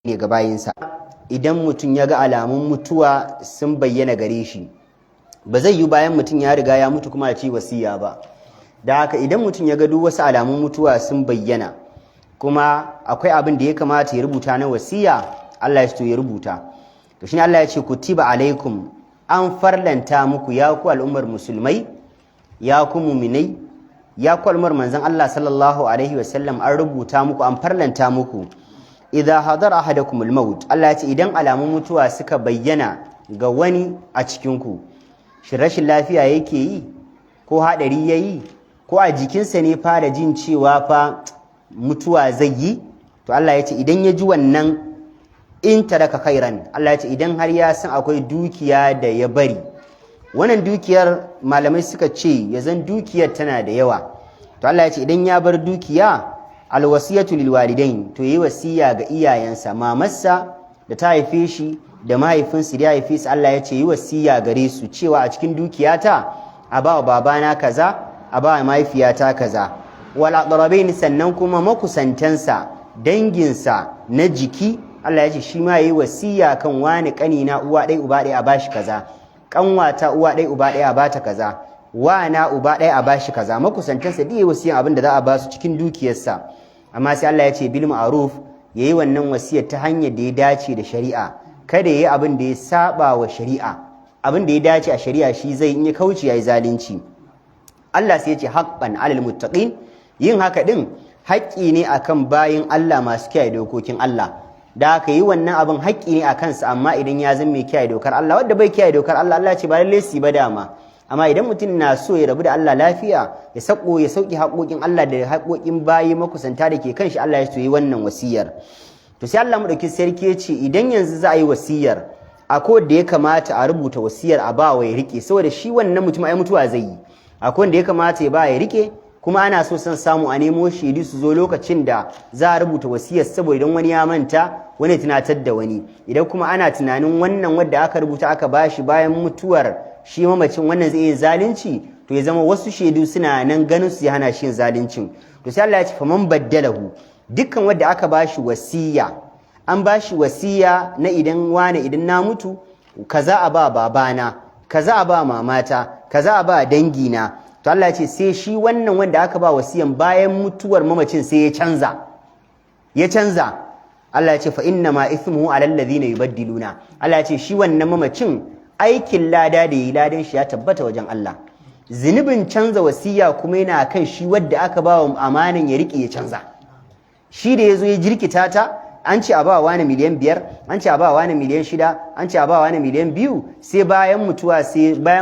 ne ga bayinsa. Idan mutum ya ga alamun mutuwa sun bayyana gare shi, ba zai yi bayan mutum ya riga ya mutu kuma ya ce wasiya ba. Da haka idan mutum ya ga duk wasu alamun mutuwa sun bayyana kuma akwai abin da ya kamata ya rubuta na wasiya, Allah ya ce ya rubuta. To shine Allah ya ce kutiba alaikum, an farlanta muku ya ku al'ummar musulmai, ya ku muminai, ya ku al'ummar manzon Allah sallallahu alaihi wasallam, an rubuta muku, an farlanta muku idza hadara ahadakumul maut. Allah ya ce idan alamun mutuwa suka bayyana ga wani a cikin ku, shi rashin lafiya yake yi ko hadari yayi ko a jikinsa ne fara jin cewa fa mutuwa zai yi, to Allah ya ce idan ya ji wannan, in taraka khairan, Allah ya ce idan har ya san akwai dukiya da ya bari, wannan dukiyar malamai suka ce ya zan dukiyar tana da yawa, to Allah ya ce idan ya bar dukiya, alwasiyatu lil walidain, to yi wasiya ga iyayensa, mamarsa da ta haife shi da mahaifinsu da ya haife su, Allah ya ce yi wasiya gare su cewa a cikin dukiyata a ba wa babana kaza, a ba wa mahaifiyata kaza. Wal aqrabain, sannan kuma makusantansa, danginsa na jiki, Allah ya ce shi ma yi wasiya kan wani kanina uwa ɗaya uba ɗaya a bashi kaza, kanwata uwa ɗaya uba ɗaya a bata kaza, wana uba ɗaya a bashi kaza. Makusantansa duk yi wasiyan abin da za a ba su cikin dukiyarsa. Amma sai Allah ya ce bil ma'ruf, yayi wannan wasiyar ta hanyar da ya dace da shari'a, kada yayi abin da ya saba wa shari'a. Abin da ya dace a shari'a shi zai, in ya kauce yayi zalunci. Allah sai ya ce haqqan 'alal muttaqin, yin haka din haƙƙi ne akan bayin Allah masu kiyaye dokokin Allah. Da aka yi wannan abin haƙƙi ne a kansa, amma idan ya zama mai kiyaye dokar Allah, wanda bai kiyaye dokar Allah, Allah ce ba lalle su ba dama. Amma idan mutum na so ya rabu da Allah lafiya, ya sauki haƙoƙin Allah da haƙoƙin bayi makusanta da ke kan shi, Allah ya so yi wannan wasiyar. To sai Allah madauki sarki ya ce idan yanzu za a yi wasiyar, akwai da ya kamata a rubuta wasiyar a ba wa ya rike, saboda shi wannan mutum ai mutuwa zai yi. Akwai da ya kamata ya ba ya rike, kuma ana so son samu a nemo shaidu su zo lokacin da za a rubuta wasiyar, saboda idan wani ya manta, wani tunatar da wani. Idan kuma ana tunanin wannan wanda aka rubuta aka bashi bayan mutuwar shi mamacin wannan zai yi zalunci, to ya zama wasu shaidu suna nan ganin su ya hana shi zaluncin. To sai Allah ya ce faman baddalahu, dukkan wanda aka bashi wasiya, an bashi wasiya na idan na mutu kaza a ba babana, kaza a ba mamata, kaza a ba dangina. To Allah ya ce sai shi wannan wanda aka ba wasiyan bayan mutuwar mamacin sai ya canza. Allah ya ce fa inna ma ithmuhu alal ladhina yubaddiluna. Allah ya ce shi wannan mamacin aikin lada da yi ladan shi ya tabbata wajen Allah. Zunubin canza wasiya kuma yana kan shi wadda aka ba wa amanan ya riƙe ya canza. Shi da ya zo ya jirkita ta, an ce a ba wani miliyan 5, an ce a ba wani miliyan 6, an ce a ba wani miliyan 2, sai bayan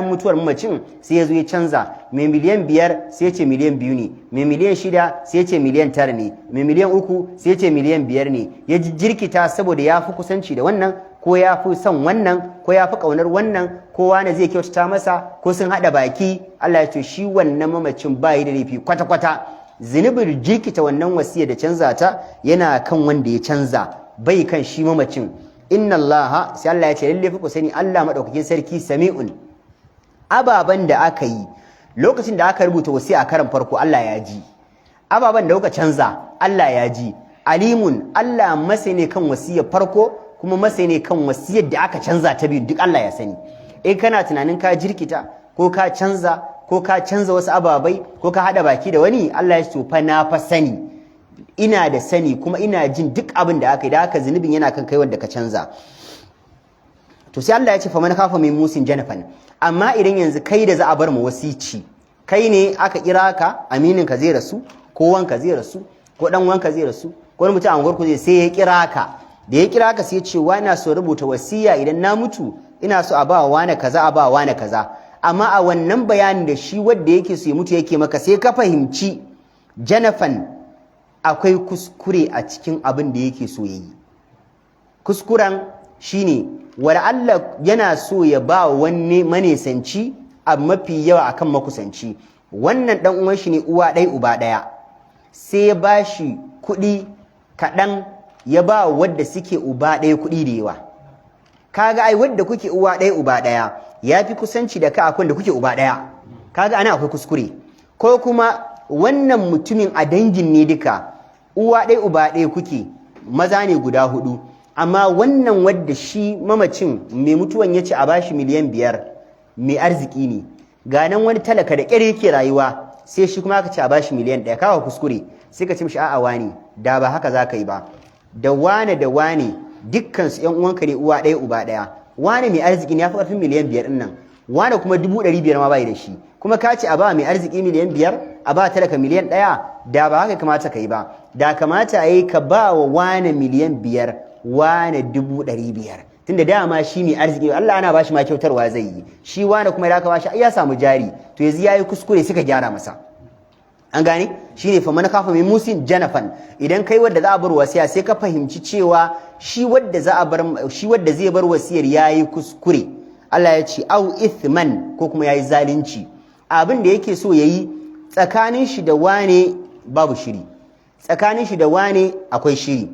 mutuwar mamacin sai ya zo ya canza. Mai miliyan 5 sai ce miliyan 2 ne, mai miliyan 6 sai ce miliyan 9 ne, mai miliyan 3 sai ce miliyan 5 ne. Ya jirkita saboda ya fi kusanci da wannan, ko ya fi son wannan, ko ya fi ƙaunar wannan, ko wani zai kyautata masa, ko sun haɗa baki. Allah ya ce shi wannan mamacin ba yi da laifi kwata-kwata. Zunubin jirkita wannan wasiya da canza ta yana kan wanda ya canza, bai kan shi mamacin. Inna Allah, sai Allah ya ce lalle ku sani Allah madaukakin sarki sami'un, ababan da aka yi lokacin da aka rubuta wasiya a karan farko Allah ya ji, ababan da kuka canza Allah ya ji. Alimun, Allah masani kan wasiyar farko, kuma masani kan wasiyar da aka canza ta biyu, duk Allah ya sani. In kana tunanin ka jirkita ko ka canza wasu ababai ko ka hada baki da wani, Allah ya ce fa na fa sani, ina da sani kuma ina jin duk abin da aka yi, da haka zunubin yana kan kai wanda ka canza. To sai Allah ya ce fa man kafa min musin janafan, amma idan yanzu kai da za a bar mu wasici, kai ne aka kira ka, aminin ka zai rasu, ko wanka zai rasu, ko dan wanka zai rasu, ko wani mutum a unguwar ku zai, sai ya kira ka. Da ya kira ka sai ya ce wa ina so rubuta wasiya idan na mutu, ina so a ba wani kaza, a ba wani kaza. Amma a wannan bayanin da shi wanda yake so ya mutu yake maka, sai ka fahimci janafan akwai kuskure a cikin abin da yake so ya yi. Kuskuren shine wala Allah yana so ya ba wani manesanci abu mafi yawa akan makusanci. Wannan dan uwan shi ne uwa ɗaya uba ɗaya, sai ya ba shi kuɗi kaɗan, ya ba wadda suke uba ɗaya kuɗi da yawa. Kaga ai wadda kuke uwa ɗaya uba ɗaya ya fi kusanci da ka akwai da kuke uba ɗaya. Kaga ana akwai kuskure. Ko kuma wannan mutumin a dangin ne duka, uwa ɗaya uba ɗaya kuke, maza ne guda 4, amma wannan wadda shi mamacin mai mutuwan ya ce a bashi miliyan 5 mai arziki ne, ga nan wani talaka da ƙyar yake rayuwa sai shi kuma aka ce a bashi miliyan 1, kawo kuskure sai ka ce mishi a'a wani da ba haka za ka yi ba, da wane dukkan su ƴan uwanka ne uwa ɗaya uba ɗaya, wane mai arziki ne ya fi ƙarfin miliyan 5 ɗin nan, wane kuma 500,000 ma bai da shi, kuma ka ce a ba mai arziki miliyan 5 a ba talaka miliyan 1, da ba haka kamata ka yi ba, da kamata a yi ka ba wa wane miliyan 5 wane 500,000, tunda dama shi mai arziki Allah ana bashi ma kyautarwa zai yi, shi wane kuma da aka bashi ya samu jari, to yanzu yayi kuskure suka gyara masa. An gane shine fa man kafa min musin janafan, idan kai wanda za a bar wasiya sai ka fahimci cewa shi wanda zai bar wasiyar yayi kuskure, Allah ya ce au ithman, ko kuma yayi zalunci, abin da yake so yayi tsakanin shi da wane babu shiri, tsakanin shi da wane akwai shiri,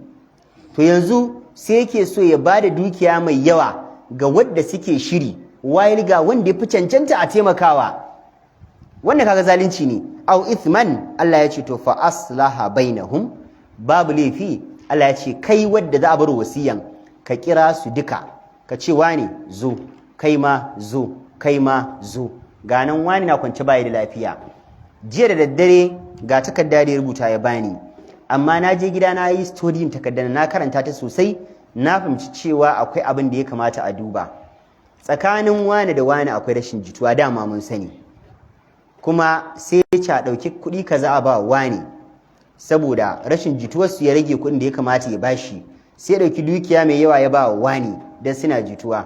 to yanzu sai yake so ya bada dukiya mai yawa ga wadda suke shiri, wayar ga wanda ya fi cancanta a taimakawa, wannan kaga zalunci ne. Au ithman, Allah ya ce to fa aslaha bainahum, babu laifi, Allah ya ce kai wadda za a bar wasiyan ka kira su duka, ka ce wani zo, kai ma zo, kai ma zo, ga nan wani na kwance baya da lafiya, jiya da daddare ga takarda da ya rubuta ya bani, amma na je gida na yi studying takardar na karanta ta sosai, na fahimci cewa akwai abin da ya kamata a duba, tsakanin wani da wani akwai rashin jituwa, dama mun sani, kuma sai ya ɗauki kuɗi kaza a ba wani saboda rashin jituwarsu ya rage kuɗin da ya kamata ya bashi, sai ya ɗauki dukiya mai yawa ya ba wani don suna jituwa.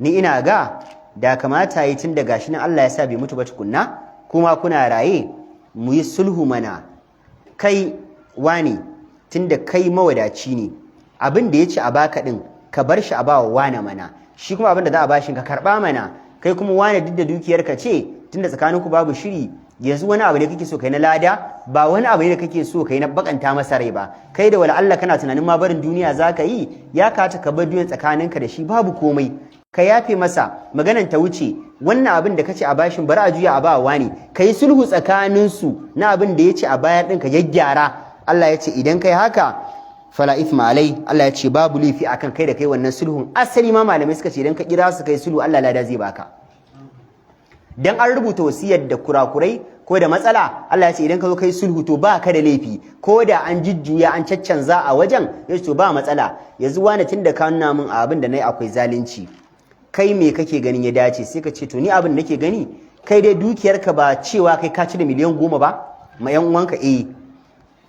Ni ina ga da kamata yi tun da gashi nan Allah ya sa bai mutu ba tukunna, kuma kuna raye mu yi sulhu mana, kai wani tun da kai mawadaci ne, abin da ya ce a baka ɗin ka bar shi a ba wa wani mana, shi kuma abin da za a bashi ka karɓa mana, kai kuma wani duk da dukiyarka ce tunda tsakaninku babu shiri, yanzu wani abu ne kake so kai na lada, ba wani abu ne da kake so kai na bakanta masa rai ba, kai da wala Allah kana tunanin ma barin duniya zaka yi, ya kata ka bar duniya tsakaninka da shi babu komai, ka yafe masa, maganan ta wuce, wannan abin da kace a bashin bari a juya a ba wani, kai sulhu tsakanin su na abin da yace a bayar din ka yaggyara. Allah ya ce idan kai haka fala ithma alai, Allah ya ce babu laifi akan kai da kai wannan sulhun. Asali ma malamai suka ce idan ka kira su kai sulhu Allah lada zai baka, dan an rubuta wasiyar da kurakurai ko da matsala, Allah ya ce idan ka zo kai sulhu to ba ka da laifi, ko da an jujjuya an caccanza a wajen, ya ce to ba matsala, yanzu wani tun da ka nuna min abin da nayi akwai zalunci, kai me kake ganin ya dace? Sai ka ce to ni abin nake gani, kai dai dukiyarka ba cewa kai ka ci da miliyan 10 ba ma yan uwanka,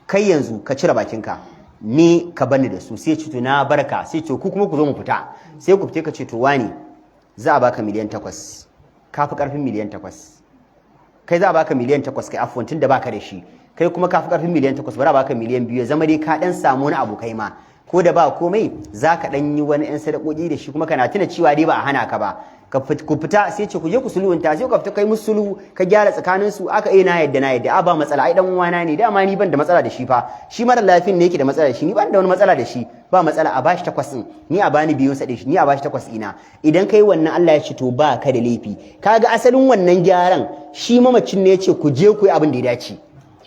kai yanzu ka cire bakinka, ni ka bani da su. Sai ce to na barka, sai ce ku kuma ku zo mu fita, sai ku fite ka ce to wani za a baka miliyan 8, ka fi karfin miliyan 8, kai za a baka miliyan 8 kai afwan tun da baka da shi, kai kuma ka fi karfin miliyan 8 bari a baka miliyan 2, ya zama dai ka dan samu wani abu kai ma, ko da ba komai za ka dan yi wani yan sadakoki da shi, kuma kana tuna cewa dai ba a hana ka ba, ku fita. Sai ce ku je ku sulhunta, sai ku fita kai musu sulhu, ka gyara tsakanin su, aka na yadda a ba matsala, ai dan uwana ne, dama ni ban da matsala da shi fa, shi mara lafiyan ne yake da matsala da shi, ni ban da wani matsala da shi, ba matsala, a bashi 8 din, ni a bani 2 sa shi, ni a bashi 8 ina. Idan kai wannan Allah ya ce to ba ka da laifi, kaga asalin wannan gyaran shi mamacin ne ya ce ku je ku yi abin da ya dace,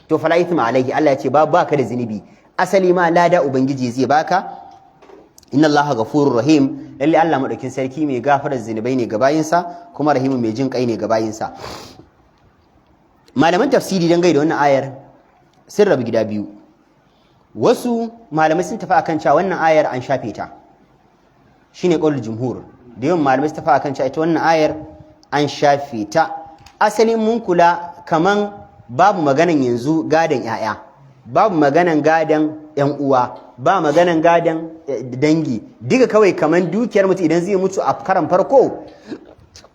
to fala ithma alaihi, Allah ya ce ba ka da zinubi, asali ma lada ubangiji zai baka. Inna Allaha ghafurur rahim, lalle Allah madaukin sarki mai gafarar zinubai ne ga bayinsa, kuma rahimu mai jin kai ne ga bayinsa. Malaman tafsiri dan gaida wannan ayar sun rabu gida biyu, wasu malamai sun tafi akan cewa wannan ayar an shafe ta, shine qaulul jumhur, da yawan malamai sun tafi akan cewa ita wannan ayar an shafe ta. Asalin mun kula kaman babu maganan yanzu gadan yaya, babu maganan gadan yan uwa, ba maganan gadan dangi, duka kawai kaman dukiyar mutum idan zai mutu a karan farko,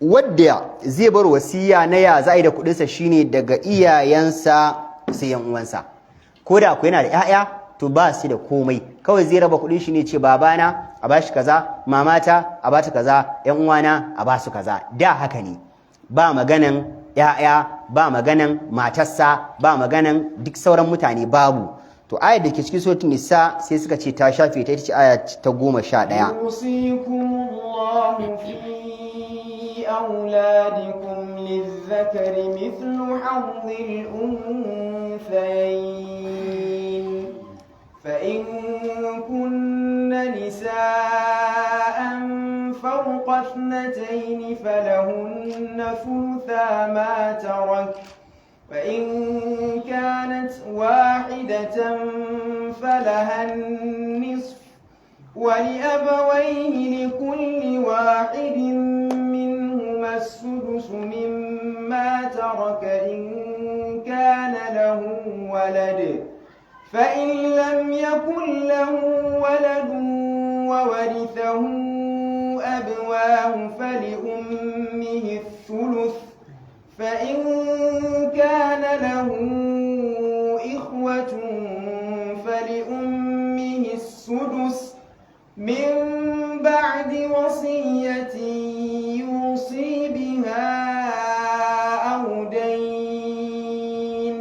wadda zai bar wasiya na ya za a yi da kudinsa shine daga iyayensa sai yan uwansa, ko da ku yana da 'ya'ya to ba su da komai, kawai zai raba kudin shi ne, ce babana a bashi kaza, mamata a bata kaza, yan uwana a basu kaza. Da haka ne, ba maganan 'ya'ya, ba maganan matarsa, ba maganan duk sauran mutane babu. To ayar da ke cikin suratul nisa sai suka ce ta shafe ta, ita ce aya ta 11. Yusikumullahu fi auladikum lizzakari mithlu hazzil unthayayn fa in kunna نساء فوق اثنتين فلهن ثلثا ما ترك فإن كانت واحدة فلها النصف ولأبويه لكل واحد منهما السدس مما ترك إن كان له ولد فإن لم يكن له ولد وورثه أبواه فلأمه الثلث فإن كان له إخوة فلأمه السدس من بعد وصية يوصي بها أو دين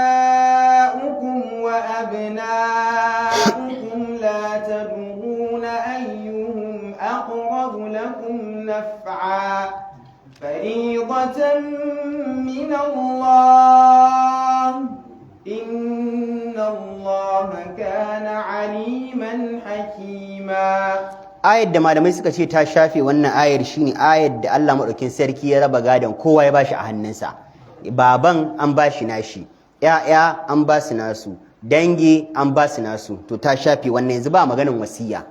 آباؤكم وأبناؤكم لا تدرون أيهم أقرب لكم نفعا فريضة من الله إن الله كان عليما حكيما. ayar da malamai suka ce ta shafe wannan ayar shine ayar da Allah madaukin sarki ya raba gadon kowa ya bashi a hannunsa. Baban an bashi nashi, ƴaƴa an ba su nasu, dangi an ba su nasu, to ta shafe wannan yanzu ba maganin wasiya.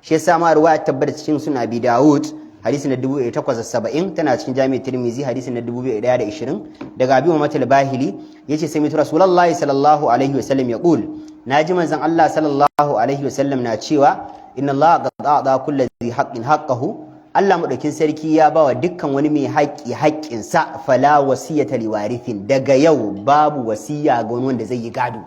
Shi yasa ma ruwaya tabbata cikin sunan Abi Dawud hadisi na 1870 tana cikin Jami'at Tirmidhi hadisi na 2120 daga Abi Muhammad al-Bahili yace sai mutu Rasulullahi sallallahu alaihi wasallam ya qul naji manzon Allah sallallahu alaihi wasallam na cewa inna Allah qad a'ta kulli dhi haqqin haqqahu Allah madaukin sarki ya bawa dukkan wani mai haƙƙi haƙƙin sa fala wasiyata liwarithin daga yau babu wasiya ga wani wanda zai yi gado.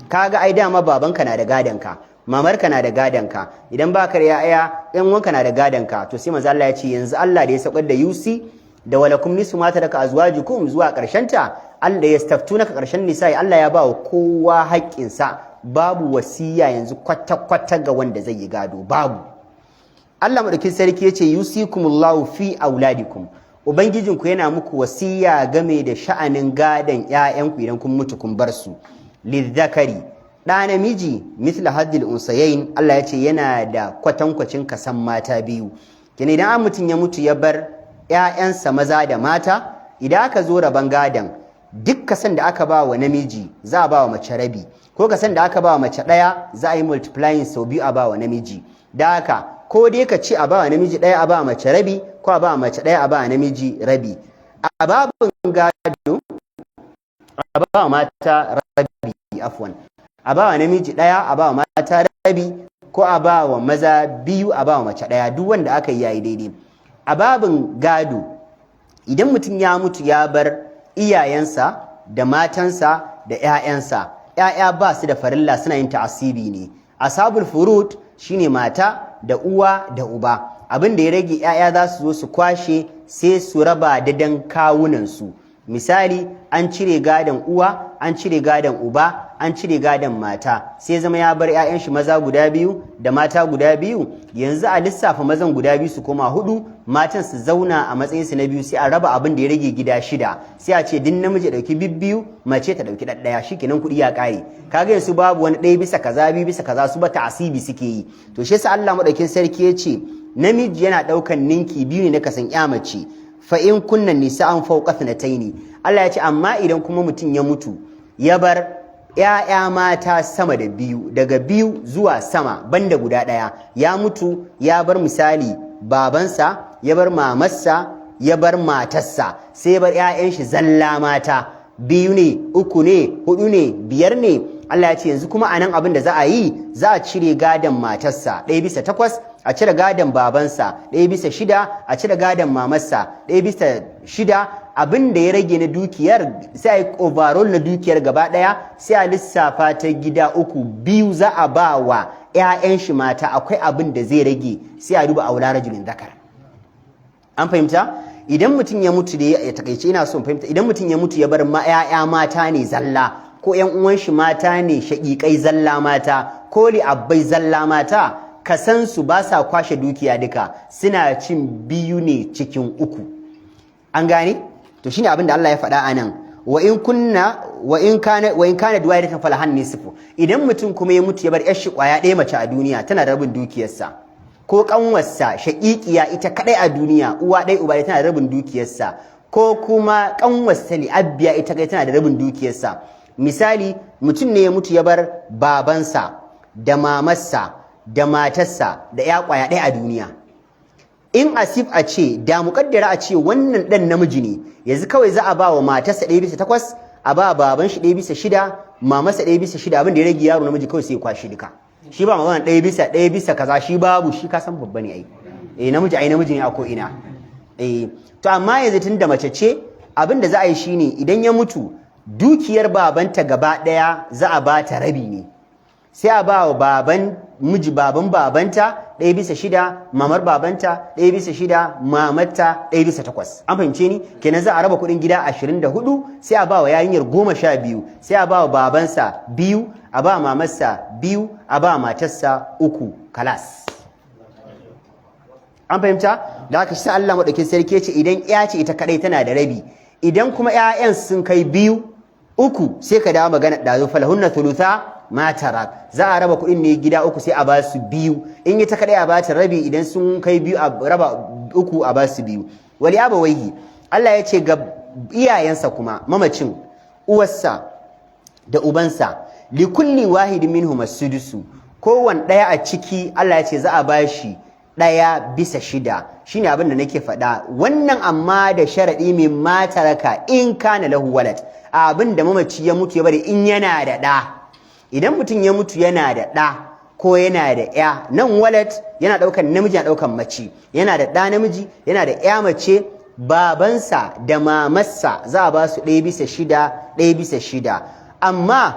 Kaga ai dama babanka na da gadonka, mamarka na da gadonka, idan baka da yaya yan wanka na da gadonka, to sai manzo Allah ya ce yanzu Allah da ya saukar da yusi da walakum nisu mata daga azwajukum zuwa karshen ta, Allah ya staftunaka karshen nisa'i, Allah ya bawa kowa haƙƙin sa, babu wasiya yanzu kwata ga wanda zai yi gado babu. Allah madaukin sarki yace yusikumullahu fi auladikum, ubangijinku yana muku wasiya game da sha'anin gadon ƴaƴanku idan kun mutu kun bar su. Lizzakari ɗa namiji mithla haddil unsayain, Allah yace yana da kwatankwacin kasan mata biyu. Kene idan an mutum ya mutu ya bar ƴaƴansa maza da mata, idan aka zo raban gadon duk kasan da aka ba wa namiji za a ba wa mace rabi, ko kasan da aka ba wa mace ɗaya za a yi multiplying sau biyu a ba wa namiji. Da haka ko dai ka ci a ba wa namiji ɗaya a ba wa mace rabi, ko a ba wa mace ɗaya a ba wa namiji rabi. A babin gado a ba wa mata rabi, afwan, a ba wa namiji ɗaya a ba wa mata rabi, ko a ba wa maza biyu a ba wa mace ɗaya, duk wanda aka yi yayi daidai. A babin gado idan mutum ya mutu ya bar iyayensa da matansa da ƴaƴansa, ƴaƴa ba su da farilla, suna yin ta'asibi ne. Ashabul furud shine mata da uwa da uba, abin da ya rage ƴaƴa za su zo su kwashe sai su raba dadan kawunan su. Misali an cire gadon uwa, an cire gadon uba, an cire gadon mata, sai zama ya bar 'ya'yan shi maza guda biyu da mata guda biyu, yanzu a lissafa mazan guda biyu su koma 4, matan su zauna a matsayin su na biyu, sai a raba abin da ya rage gida 6, sai a ce din namiji dauki bibbiyu, mace ta dauki ɗaya, shikenan kuɗi ya kare. Kaga yanzu babu wani 1 bisa kaza 2 bisa kaza, su ba ta'asibi suke yi. To shi yasa Allah madaukin sarki ya ce namiji yana daukan ninki biyu ne na kasan ƴa mace. Fa in kunna nisa'an fawqa thnataini, Allah ya ce amma idan kuma mutum ya mutu ya bar ƴaƴa mata sama da biyu, daga biyu zuwa sama banda guda ɗaya, ya mutu ya bar misali babansa, ya bar mamarsa, ya bar matarsa, sai ya bar ƴaƴan shi zalla mata, 2 ne 3 ne 4 ne 5 ne, Allah ya ce yanzu kuma anan abin da za a yi, za a cire gadon matarsa 1/8, a cire gadon babansa 1/6, a cire gadon mamarsa 1/6, abin da ya rage na dukiyar sai a yi overall na dukiyar gaba daya, sai a lissafa ta gida 3, 2 za a ba wa 'ya'yan shi mata, akwai abin da zai rage sai a duba aula rajulin zakar. An fahimta? Idan mutum ya mutu da ya takaice, ina son fahimta, idan mutum ya mutu ya bar 'ya'ya mata ne zalla, ko 'yan uwan shi mata ne shaƙiƙai zalla mata, ko li abbai zalla mata, kasansu ba sa kwashe dukiya duka, suna cin 2 ne cikin 3. An gane? To shine abin da Allah ya faɗa anan. wa in kana duwaidatan falahan nisfu idan mutum kuma ya mutu ya bar yar shi kwaya ɗaya mace a duniya tana da rabin dukiyarsa, ko kanwarsa shaqiqiya ita kadai a duniya uwa ɗaya uba ɗaya tana da rabin dukiyarsa, ko kuma kanwarsa li'abbiya ita kai tana da rabin dukiyarsa. Misali mutum ne ya mutu ya bar babansa da mamarsa da matarsa da ya kwaya ɗaya a duniya. In asif a ce da muƙaddara a ce wannan ɗan namiji ne, yanzu kawai za a ba wa matarsa 1/8, a ba baban shi 1/6, mamarsa 1/6, abin da ya rage yaro namiji kawai sai ya kwashi duka. Shi ba magana 1/1 kaza, shi babu, shi ka san babba ne ai. Namiji ne a ko ina. To amma yanzu tun da mace ce, abin da za a yi shine idan ya mutu dukiyar babanta gaba ɗaya za a ba ta rabi ne. Sai a ba wa baban babanta 1/6, mamar babanta 1/6, mamarta 1/8. An fahimce ni? Kenan za a raba kuɗin gida 24, sai a ba wa yarinyar 12, sai a ba wa babansa 2, a ba mamarsa 2, a ba matarsa 3, kalas. An fahimta? Da haka shi Allah madaukakin sarki ce idan ya ce ita kadai tana da rabi, idan kuma ƴaƴan sun kai 2, 3 sai ka dawo magana dazo falahunna thulutha ma tarak, za a raba kuɗin ne gida 3 sai a ba su 2, in ita kadai a ba ta rabi, idan sun kai 2 a raba 3 a ba su 2. Wali abawaihi Allah ya ce ga iyayensa kuma mamacin, uwarsa da ubansa, li kulli wahidin minhum as-sudusu, kowanne ɗaya a ciki Allah ya ce za a ba shi 1/6. shine abin da nake faɗa, wannan amma da sharaɗi min mataraka in kana lahu walad, abin da mamaci ya mutu ya bari in yana da ɗa. Idan mutum ya mutu yana da ɗa ko yana da ya, nan walad yana ɗaukan namiji yana ɗaukan mace, yana da ɗa namiji yana da ya mace, babansa da mamarsa za a ba su 1/6 1/6. Amma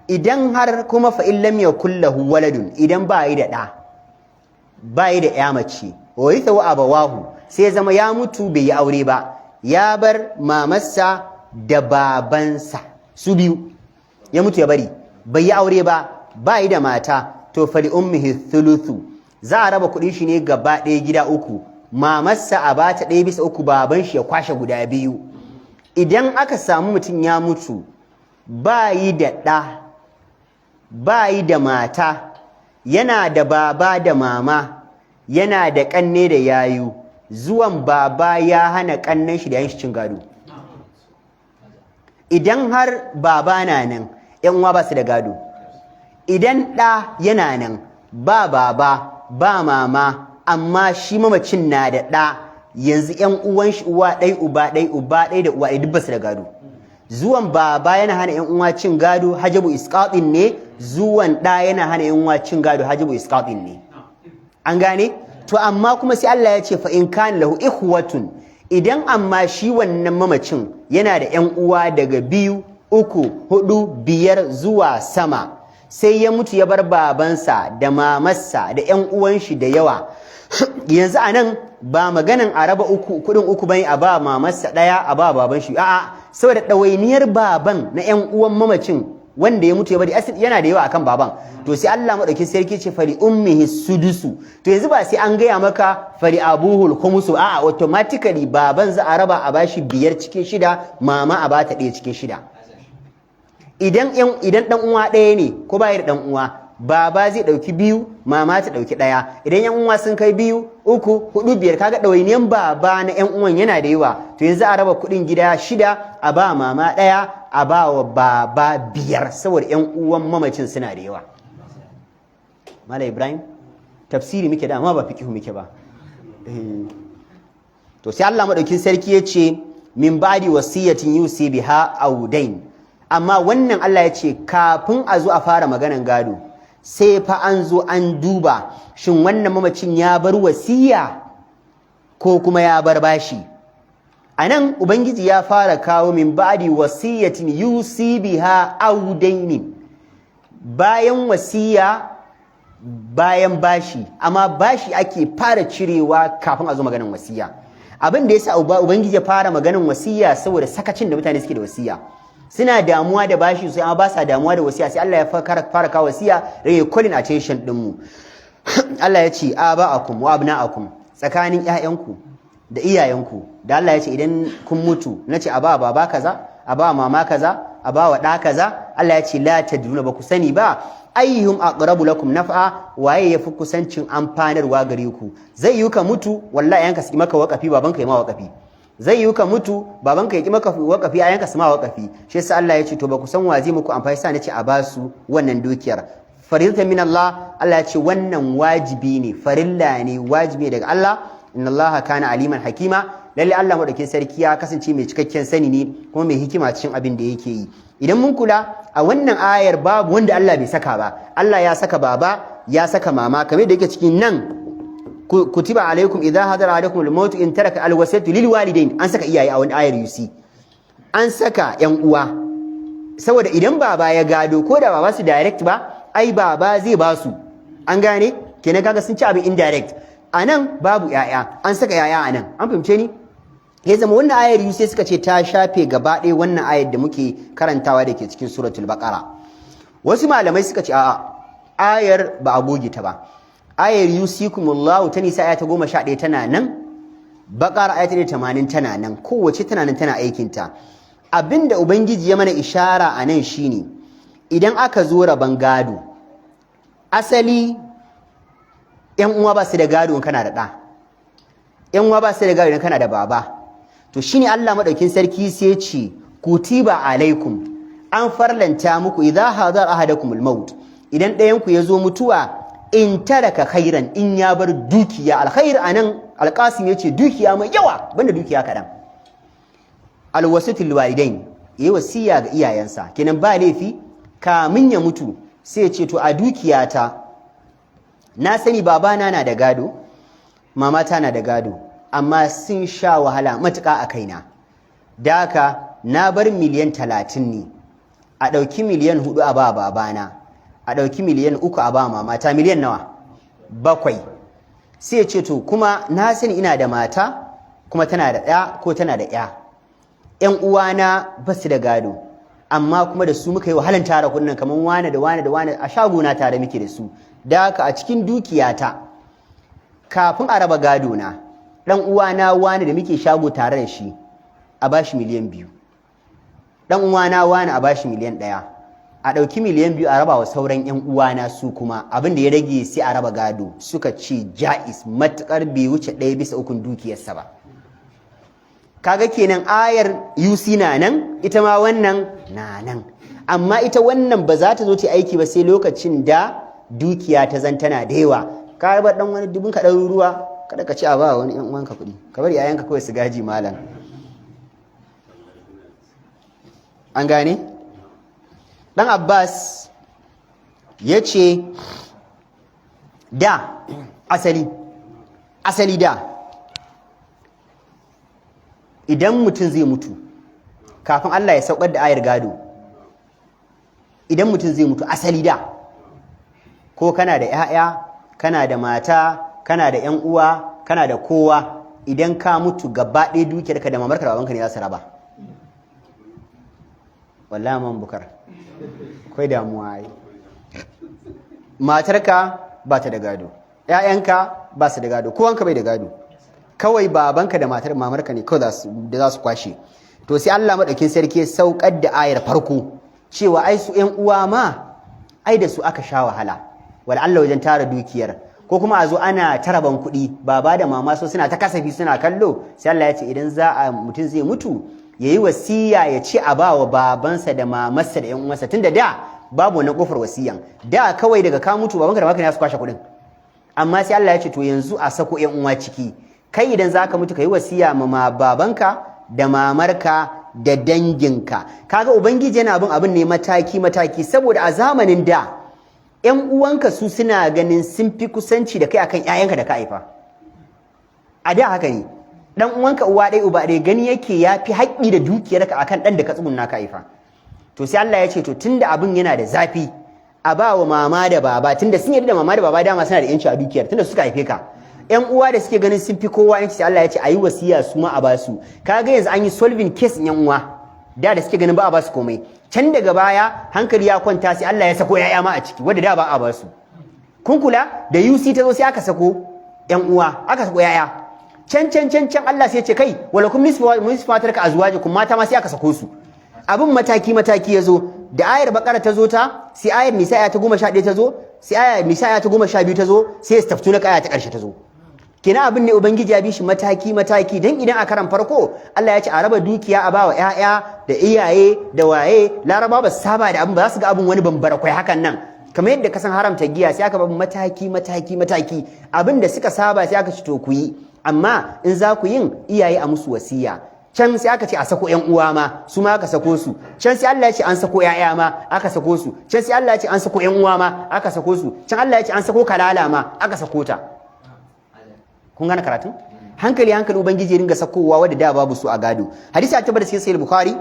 idan har kuma fa in lam yakul lahu waladun, idan ba yi da ɗa ba yi da ya mace, warithahu abawahu, sai zama ya mutu bai yi aure ba, ya bar mamarsa da babansa su biyu ya mutu ya bari, bai yi aure ba yi da mata, to fali ummihi thuluthu, za a raba kuɗin shi ne gaba ɗaya gida 3, mamarsa a bata 1/3, baban shi ya kwashe guda 2. Idan aka samu mutum ya mutu ba yi da ɗa ba yi da mata, yana da baba da mama, yana da ƙanne da yayu, zuwan baba ya hana ƙannen shi da yan shi cin gado. Idan har baba na nan, ‘yan uwa ba su da gado. Idan ɗa yana nan, ba baba ba mama, amma shi mamacin na da ɗa, yanzu ‘yan uwan shi uwa ɗai uba ɗai uba ɗai da uwa ɗai duk ba su da gado. Zuwan baba yana hana ‘yan uwa cin gado, hajabu isqatin ne. Zuwan ɗa yana hana ‘yan uwa cin gado, hajabu isqatin ne. An gane? To amma kuma sai Allah ya ce fa in kana lahu ikhwatun, idan amma shi wannan mamacin yana da ‘yan uwa daga 2, 3, 4, 5 zuwa sama, sai ya mutu ya bar babansa da mamarsa da ‘yan uwan shi da yawa. Yanzu a nan ba maganan a raba kuɗin 3 bane, a ba mamarsa 1 a ba baban shi, a'a, saboda ɗawainiyar baban na ‘yan uwan mamacin wanda ya mutu ya bari yana da yawa akan baban, to sai Allah madaukin sarki ce fali ummihi sudusu. To yanzu ba sai an gaya maka fali abuhul khumusu, a'a, automatically baban za a raba a bashi 5/6, mama a bata 1/6. Idan dan uwa ɗaya ne ko ba da dan uwa, baba zai dauki 2, mama ta dauki 1. Idan yan uwa sun kai 2, 3, 4, 5, kaga ɗawainiyan baba na yan uwan yana da yawa, to yanzu a raba kuɗin gida 6, a ba mama 1, a ba wa baba 5, saboda yan uwan mamacin suna da yawa. Mala Ibrahim, tafsiri muke da amma ba fiqhu muke ba. To sai Allah madaukin sarki ya ce min ba'di wasiyatin yusi biha aw dain. Amma wannan Allah ya ce kafin a zo a fara maganan gado, sai fa an zo an duba shin wannan mamacin ya bar wasiya ko kuma ya bar bashi. Anan ubangiji ya fara kawo min ba'di wasiyatin yusi biha aw dainin, bayan wasiya bayan bashi, amma bashi ake fara cirewa kafin a zo maganan wasiya. Abin da yasa ubangiji ya fara maganan wasiya saboda sakacin da mutane suke da wasiya, suna damuwa da bashi sai amma ba sa damuwa da wasiya, sai Allah ya fara kawo wasiya rage calling attention din mu. Allah ya ce aba'akum wa abna'akum, tsakanin ƴaƴanku da iyayenku, da Allah ya ce idan kun mutu nace a ba baba kaza, a ba mama kaza a ba wa ɗa kaza Allah ya ce la tadruna ba ku sani ba ayyuhum aqrabu lakum naf'a waye yafi kusancin amfanarwa gare ku zai yi ka mutu wallahi yanka su maka wakafi babanka ya ma wakafi zai yi ka mutu babanka ya ki maka wakafi a yanka su ma wakafi shi yasa Allah ya ce to ba ku san wa zai muku amfani sa nace a basu wannan dukiyar faridatan min Allah Allah ya ce wannan wajibi ne farilla ne wajibi daga Allah inna Allah kana aliman hakima lalle Allah madaukakin sarki ya kasance mai cikakken sani ne kuma mai hikima cikin abin da yake yi idan mun kula a wannan ayar babu wanda Allah bai saka ba Allah ya saka baba ya saka mama kamar da yake cikin nan kutiba alaikum idha hadara alaikum al-maut in taraka al-wasiyatu lil walidain an saka iyaye a wani ayar yusi an saka yan uwa saboda idan baba ya gado ko da baba su direct ba ai baba zai ba su an gane kenan kaga sun ci abin indirect anan babu yaya an saka yaya anan an fahimce ni ya zama wannan ayar sai suka ce ta shafe gaba ɗaya wannan ayar da muke karantawa da ke cikin suratul baqara wasu malamai suka ce a'a ayar ba a goge ta ba ayar yusikumullahu ta nisa aya ta 11 tana nan baqara aya ta 80 tana nan kowace tana nan tana aikin ta abinda ubangiji ya mana ishara a nan shine idan aka zo raban gado asali yan uwa ba su da gado in kana da ɗa yan uwa ba su da gado idan kana da baba to shine Allah madaukin sarki sai ya ce kutiba alaikum an farlanta muku idza hadar ahadakumul maut idan ɗayan ku yazo mutuwa in taraka khairan in ya bar dukiya alkhair anan alqasim yace dukiya mai yawa banda dukiya kadan alwasitul walidain yayi wasiya ga iyayensa kenan ba laifi kamin ya mutu sai ya ce to a dukiyata na sani babana na da gado mamata na da gado amma sun sha wahala matuƙa a kaina da haka na bar miliyan 30 ne a ɗauki miliyan 4 a ba babana a ɗauki miliyan 3 a ba mamata miliyan nawa 7 sai ce to kuma na sani ina da mata kuma tana da ɗaya ko tana da ƴa ƴan uwana ba su da gado amma kuma da su muka yi wahalan tara kuɗin kamar wane da wane da wane a shagona tare muke da su da haka a cikin dukiyata kafin a raba gado na dan uwana wani da muke shago tare da shi a bashi miliyan 2 dan uwana wani a bashi miliyan 1 a dauki miliyan 2 a raba wa sauran yan uwana su kuma abin da ya rage sai a raba gado suka ce jaiz matakar bai wuce 1/3 dukiyarsa ba kaga kenan ayar UC na nan ita ma wannan na nan amma ita wannan ba za ta zo ta aiki ba sai lokacin da dukiya ta zantana da yawa ka raba dan wani dubun ka ɗaruruwa kada ka ci a ba wani yan uwanka kuɗi ka bari yayanka kawai su gaji malam an gane dan Abbas ya ce da asali da idan mutum zai mutu kafin Allah ya saukar da ayar gado idan mutum zai mutu asali da ko kana da 'ya'ya kana da mata kana da ƴan uwa kana da kowa idan ka mutu gaba ɗaya dukiyarka da mamarka da babanka ne za su raba wallahi man bukar akwai damuwa ai matarka ba ta da gado ƴaƴanka ba su da gado kowanka bai da gado kawai babanka da mamarka ne kawai da za su kwashe to sai Allah madaukin sarki ya saukar da ayar farko cewa ai su ƴan uwa ma ai da su aka sha wahala wala Allah wajen tara dukiyar ko kuma a zo ana taraban kuɗi baba da mama so suna ta kasafi suna kallo sai Allah ya ce idan mutum zai mutu yayi wasiya ya ce a bawa babansa da mamarsa da ƴan uwansa tunda da babu wannan kofar wasiyan da kawai daga ka mutu babanka da mamarka ne su kwashe kuɗin amma sai Allah ya ce to yanzu a sako ƴan uwa ciki kai idan zaka mutu kai wasiya ma babanka da mamarka da danginka kaga ubangiji yana bin abin ne mataki saboda a zamanin da ƴan uwanka su suna ganin sun fi kusanci da kai akan ƴaƴanka da ka haifa a da haka ne dan uwanka uwa ɗaya uba ɗaya gani yake ya fi haƙƙi da dukiyarka akan ɗan da ka tsugunna ka haifa to sai Allah ya ce to tunda abin yana da zafi a ba wa mama da baba tunda sun yarda da mama da baba dama suna da yanci a dukiyar tunda suka haife ka ƴan uwa da suke ganin sun fi kowa yanci sai Allah ya ce ayi wasiya su ma a ba su kaga yanzu an yi solving case ƴan uwa da suke ganin ba a ba su komai can daga baya hankali ya kwanta sai Allah ya sako yaya ma a ciki wanda da ba a ba su kun kula da UC ta zo sai aka sako ƴan uwa aka sako yaya can Allah sai ya ce kai wala kun misfatarka azwajikum mata ma sai aka sako su abin mataki mataki yazo da ayar bakara ta zo ta sai ayar nisa aya ta 11 ta zo sai ayar nisa aya ta 12 ta zo sai istaftuna aya ta karshe ta zo kina abin ne ubangiji ya bi shi mataki mataki dan idan a karan farko Allah ya ce a raba dukiya a bawa ƴaƴa da iyaye da waye laraba ba saba da abin ba za su ga abin wani bambara kai hakan nan kamar yadda ka san haramta giya sai aka babu mataki abin da suka saba sai aka ci to ku yi amma in za ku yin iyaye a musu wasiya can sai aka ce a sako ƴan uwa ma su ma aka sako su can sai Allah ya ce an sako ƴaƴa ma aka sako su can sai Allah ya ce an sako ƴan uwa ma aka sako su can Allah ya ce an sako kalala ma aka sako ta kun gane karatun hankali ubangiji ya dinga sakowa wadda da babu su a gado hadisi ya tabbata cikin sahih bukhari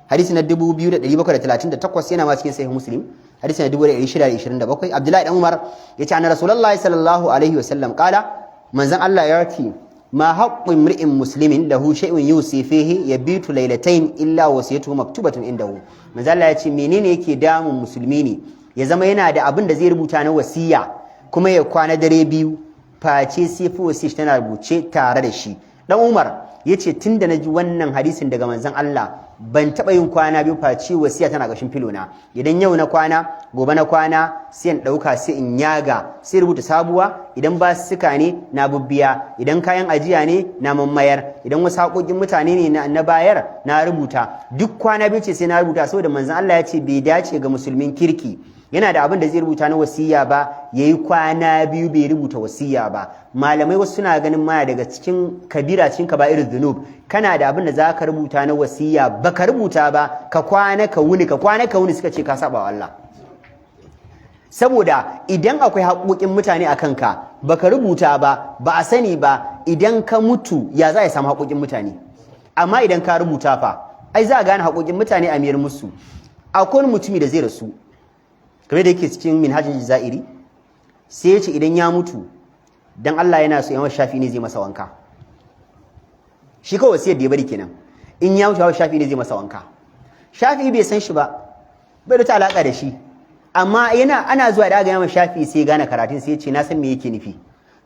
hadisi na 2738 yana ma cikin sahih muslim hadisi na 1627 abdullahi dan umar yace anna rasulullahi sallallahu alaihi wasallam kala manzon Allah ya ce ma haqqu imri'in muslimin lahu shay'un yusi fihi yabitu laylatayn illa wasiyatuhu maktubatun indahu manzon Allah ya ce menene yake damun musulmi ne ya zama yana da abin da zai rubuta na wasiya kuma ya kwana dare biyu face sai fi wasiya tana rubuce tare da shi dan Umar yace tunda naji wannan hadisin daga manzon Allah ban taba yin kwana biyu face wasiya tana gashin filona idan yau na kwana gobe na kwana sai in dauka sai in yaga sai rubuta sabuwa idan ba suka ne na bubbiya idan kayan ajiya ne na mammayar idan wasu haƙoƙin mutane ne na bayar na rubuta duk kwana biyu ce sai na rubuta saboda manzon Allah ya ce bai dace ga musulmin kirki yana da abin da zai rubuta na wasiya ba yayi kwana biyu bai rubuta wasiya ba malamai wasu suna ganin ma daga cikin kabira cikin kaba'irul dhunub kana da abin da zaka rubuta na wasiya baka rubuta ba ka kwana ka wuni suka ce ka saba wa Allah saboda idan akwai haƙoƙin mutane akan ka baka rubuta ba ba a sani ba idan ka mutu ya za a samu haƙoƙin mutane amma idan ka rubuta fa ai za a gane haƙoƙin mutane a miyar musu akwai wani mutumi da zai rasu kamar da yake cikin minhajin jazairi sai ya ce idan ya mutu dan Allah yana so Imam Shafi'i ne zai masa wanka shi kawai wasiyar da ya bari kenan in ya mutu Imam Shafi'i ne zai masa wanka Shafi'i bai san shi ba bai da ta alaka da shi amma ana zuwa da ga Imam Shafi'i sai gane karatun sai ya ce na san me yake nufi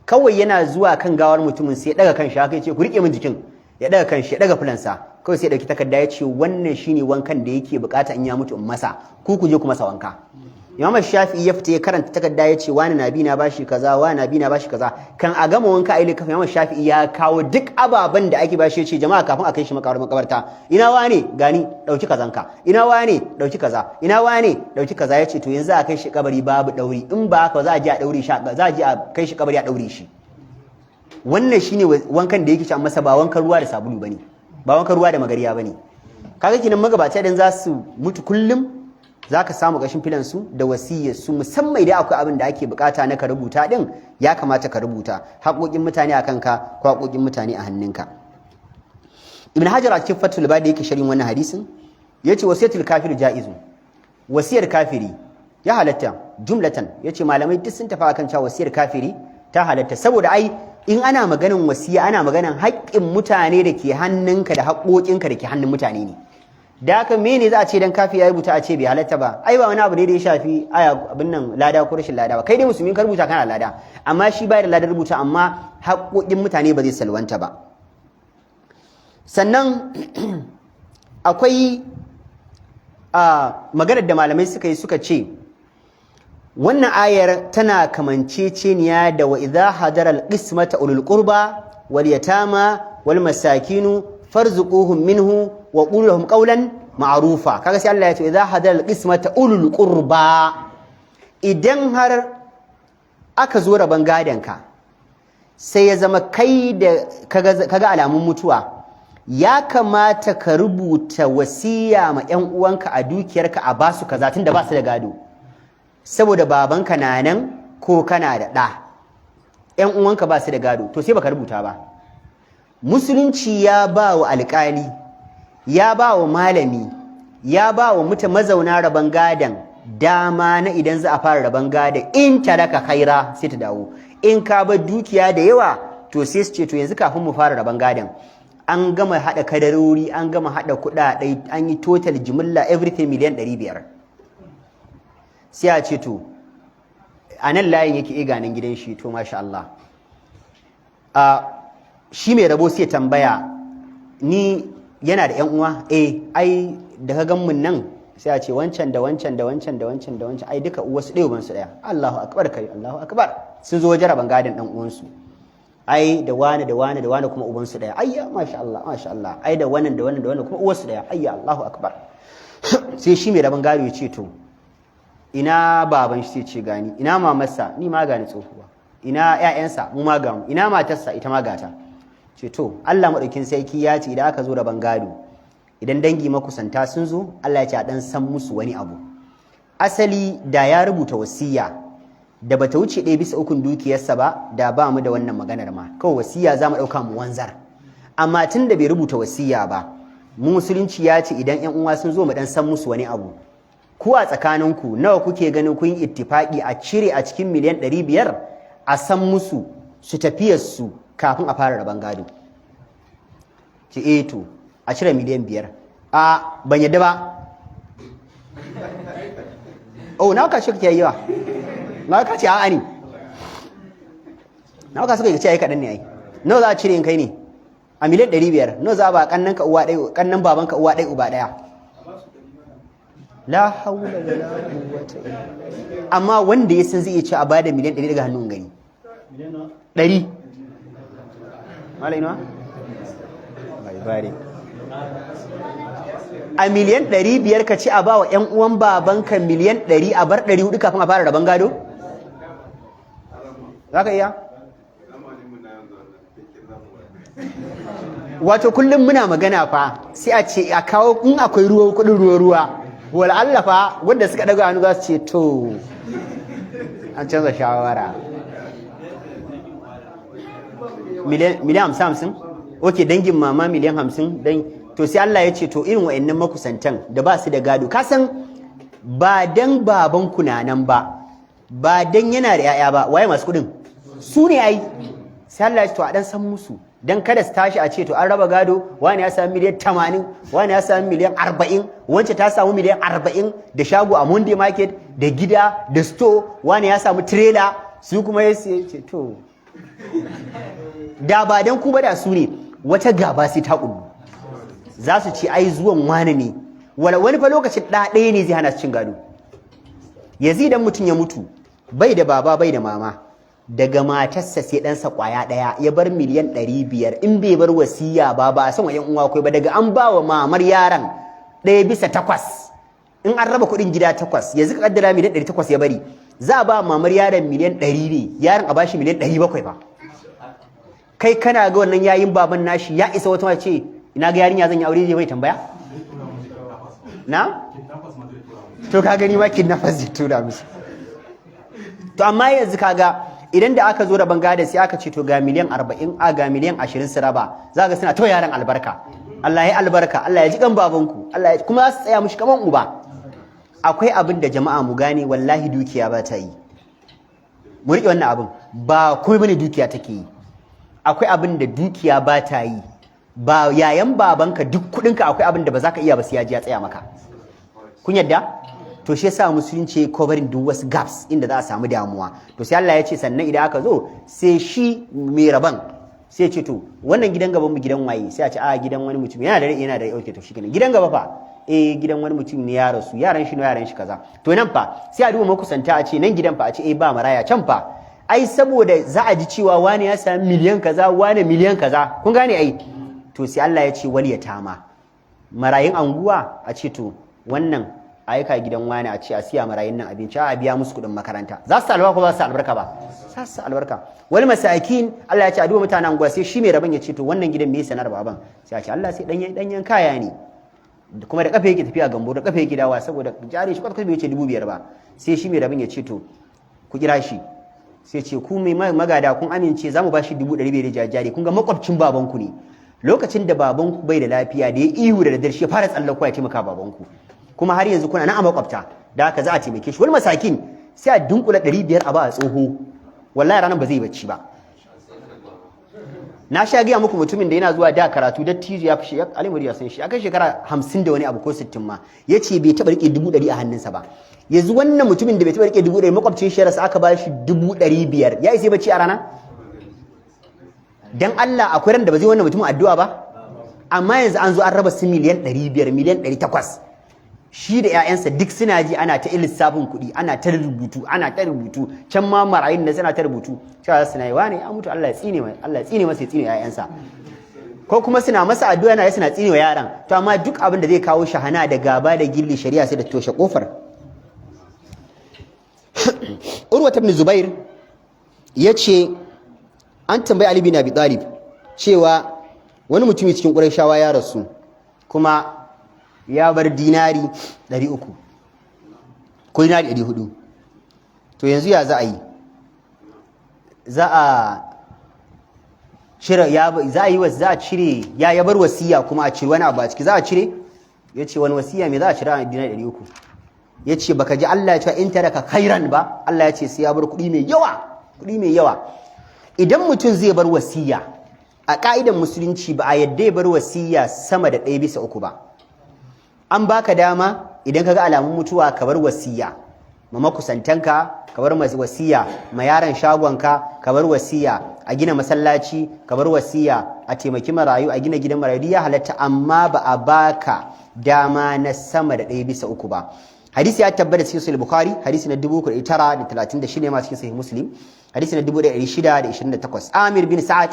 kawai yana zuwa kan gawar mutumin sai ya daga kan shi haka ya ce ku rike min jikin ya daga kan shi ya daga fulansa kawai sai ya dauki takarda ya ce wannan shine wankan da yake bukata in ya mutu in masa ku je ku masa wanka Imam Shafi'i ya fita ya karanta takarda ya ce wani nabi na bashi kaza wani nabi na bashi kaza kan a gama wanka ai kafin Imam Shafi'i ya kawo duk ababen da ake bashi ya ce jama'a kafin a kai shi makabarta ina wane gani dauki kazanka ina wane dauki kaza ina wane dauki kaza ya ce to yanzu a kai shi kabari babu dauri in ba haka za a je a daure shi za a je a kai shi kabari a daure shi wannan shine wankan da yake ci masa ba wankan ruwa da sabulu bane ba wankan ruwa da magariya bane kaga kinan magabata dan za su mutu kullum za ka samu ƙashin filansu da wasiyyarsu musamman idan akwai abin da ake bukata na ka rubuta din ya kamata ka rubuta haƙoƙin mutane a kanka ko haƙoƙin mutane a hannunka ibn hajar a cikin fatul bari yake sharhin wannan hadisin yace wasiyatul kafir jaizun wasiyar kafiri ya halatta jumlatan yace malamai duk sun tafi akan cewa wasiyar kafiri ta halatta saboda ai in ana maganan wasiya ana maganan haƙƙin mutane da ke hannunka da haƙoƙinka da ke hannun mutane ne da haka mene za a ce dan kafi ya rubuta a ce bai halatta ba ai ba wani abu ne da ya shafi aya abin nan lada ko rashin lada ba kai dai musulmi ka rubuta kana lada amma shi bai da ladar rubuta amma haƙoƙin mutane ba zai salwanta ba sannan akwai maganar da malamai suka ce wannan ayar tana kamanceceniya da wa idza hadara al-qismata ulul qurba wal yatama wal masakinu farzuquhum minhu wa qul lahum qawlan ma'rufa kaga sai Allah ya ce idza hadal qismata ulul qurba idan har aka zo raban gadanka sai ya zama kai da kaga alamun mutuwa ya kamata ka rubuta wasiya ma ƴan uwanka a dukiyarka a basu kaza tunda ba su da gado saboda babanka na nan ko kana da ɗa ƴan uwanka ba su da gado to sai baka rubuta ba musulunci ya ba wa alƙali ya ba wa malami ya ba wa mazauna rabon gadan dama na idan za a fara rabon gadan in taraka khaira sai ta dawo in ka bar dukiya da yawa to sai su ce to yanzu kafin mu fara rabon gadan an gama hada kadarori an gama hada kuɗaɗe an yi total jimilla everything miliyan 500 sai a ce to a nan layin yake ganin gidan shi to masha Allah shi mai rabo sai tambaya ni yana da 'yan uwa ai da ka gan mun nan sai a ce wancan da wancan da wancan da wancan da wancan ai duka uwarsu ɗaya ubansu ɗaya Allahu akbar kai Allahu akbar sun zo jaraban gadin dan uwansu ai da wani da wani da wani kuma ubansu ɗaya ayya masha Allah ai da wannan da wannan da wannan kuma uwarsu ɗaya ayya Allahu akbar sai shi mai raban gado ya ce to ina baban shi sai ce gani ina mamarsa ni ma gani tsohuwa ina ƴaƴansa mu ma ga mu ina matarsa ita ma gata ce to Allah madaukin sarki ya ce idan aka zo raban gado idan dangi makusanta sun zo Allah ya ce a dan san musu wani abu asali da ya rubuta wasiya da bata wuce 1/3 dukiyarsa ba da ba mu da wannan maganar ma kawai wasiya za mu ɗauka mu wanzar amma tun da bai rubuta wasiya ba mu musulunci ya ce idan ƴan uwa sun zo mu dan san musu wani abu ku a tsakaninku nawa kuke ganin kun yi ittifaki a cire a cikin miliyan 500 a san musu su tafiyar su kafin a fara raban gado ce to a cire miliyan 5 a ban yadda ba na ka shi kake yi wa na ka ce a'a ne na ka suka yi ce ai kaɗan ne ai nawa za a cire in kai ne a miliyan 500 nawa za a ba kannan ka uwa ɗaya kannan baban ka uwa ɗaya uba ɗaya la haula wala quwwata amma wanda ya san zai iya ce a bada miliyan 100 daga hannun gani 100 malai na bai bare a miliyan 500 ka ci a ba wa ƴan uwan babanka miliyan 100 a bar 400 kafin a fara raban gado za ka iya wato kullum muna magana fa sai a ce a kawo in akwai ruwa kudin ruwa wala Allah fa wanda suka daga hannu za su ce to an canza shawara miliyan 50 ok dangin mama miliyan 50 dan to sai Allah ya ce to irin wa'annan makusantan da ba su da gado ka san ba dan baban kunanan ba dan yana da yaya ba waye masu kudin su ne ai sai Allah ya ce to a dan san musu dan kada su tashi a ce to an raba gado wani ya samu miliyan 80 wani ya samu miliyan 40 wance ta samu miliyan 40 da shago a Monday market da gida da store wani ya samu trailer su kuma ya ce to da ba dan ku ba da su ne wata gaba sai ta kullu za su ce ai zuwan wani ne wani fa lokacin ɗaya ne zai hana su cin gado yanzu idan mutum ya mutu bai da baba bai da mama daga matarsa sai ɗansa ƙwaya ɗaya ya bar miliyan 500 in bai bar wasiya ba a san wa ƴan uwa kai ba daga an ba wa mamar yaron 1/8 in an raba kuɗin gida 8 yanzu ka kaddara miliyan 800 ya bari za a ba mamar yaron miliyan 100 ne yaron a bashi miliyan 700 ba kai kana ga wannan yayin baban nashi ya isa wata ce ina ga yarinya zan yi aure zai bai tambaya na to ka gani ma kidnappers zai tura musu to amma yanzu kaga idan da aka zo da bangada sai aka ce to ga miliyan 40 ga miliyan 20 su raba za ga suna to yaran albarka Allah ya albarka Allah ya ji kan babanku Allah ya kuma za su tsaya mushi kaman uba akwai abin da jama'a mu gane wallahi dukiya ba ta yi mu rike wannan abin ba komai bane dukiya take yi akwai abin da dukiya ba ta yi ba yayan babanka duk kudinka akwai abin da ba za ka iya ba sai ya ji ya tsaya maka kun yadda to shi yasa musulunci covering duk wasu gaps inda za a samu damuwa to sai Allah ya ce sannan idan aka zo sai shi mai raban sai ce to wannan gidan gaban mu gidan waye sai a ce a gidan wani mutum yana da okay to shikenan gidan gaba fa gidan wani mutum ne ya rasu yaran shi kaza to nan fa sai a duba makusanta a ce nan gidan fa a ce ba maraya can fa ai saboda za a ji cewa wani ya sami miliyan kaza wani miliyan kaza kun gane ai to sai Allah ya ce wal yatama marayin anguwa a ce to wannan aika gidan wani a ce a siya marayin nan abinci a biya musu kuɗin makaranta za su albarka ko ba su albarka ba za su albarka wani masakin Allah ya ce a duba mutanen anguwa sai shi mai rabon ya ce to wannan gidan me sanar baban sai a ce Allah sai danyen kaya ne kuma da kafa yake tafiya gambo da kafa yake dawa saboda jari shi kwata bai wuce 5,000 ba sai shi mai rabon ya ce to ku kira shi sai ce ku mai magada kun amince za mu ba shi 500 da jari kun ga makwabcin babanku ne lokacin da babanku bai da lafiya da ya ihu da daddare shi ya fara tsallakowa ya taimaka babanku kuma har yanzu kuna nan a makwabta da haka za a taimake shi wani masakin sai a dunkula 500 a ba a tsoho wallahi ranar ba zai bacci ba na sha gaya muku mutumin da yana zuwa da karatu da tijo ya fi alimuri ya san shi akan shekara 50 da wani abu ko 60 ma yace bai taba rike 100 a hannunsa ba yanzu wannan mutumin da bai taba rike 100 makwabcin shi rasa aka ba shi 500 ya isa bacci a rana dan Allah akwai ran da ba zai wannan mutumin addu'a ba amma yanzu an zo an raba su miliyan 500 miliyan 800 shi da 'ya'yansa duk suna ji ana ta lissafin kuɗi ana ta rubutu can ma marayun da suna ta rubutu cewa suna yi wane an mutu Allah ya tsine masa ya tsine 'ya'yansa ko kuma suna masa addu'a na suna tsine wa yaran to amma duk abin da zai kawo shahana da gaba da gilli shari'a sai da toshe kofar. Urwa ibn Zubair yace an tambayi Ali bin Abi Talib cewa wani mutumi cikin Qurayshawa ya rasu kuma ya bar dinari 300 ko dinari 400 to yanzu ya za a yi za a cire ya bar wasiya kuma a cire wani abu a ciki za a cire yace wani wasiya me za a cire a dinari 300 yace baka ji Allah ya ce in taraka khairan ba Allah ya ce sai ya bar kuɗi mai yawa idan mutum zai bar wasiya a ka'idan musulunci ba a yadda ya bar wasiya sama da 1/3 ba. An baka dama idan kaga alamun mutuwa ka bar wasiya ma makusantanka, ka bar wasiya ma yaron shagonka, ka bar wasiya a gina masallaci, ka bar wasiya a taimaki marayu, a gina gidan marayu ya halatta, amma ba a baka dama na sama da 1/3 ba. Hadisi ya tabbata cikin Sahih Bukhari, hadisi na 3936 ma cikin Sahih Muslim, hadisi na 1628. Amir bin Sa'ad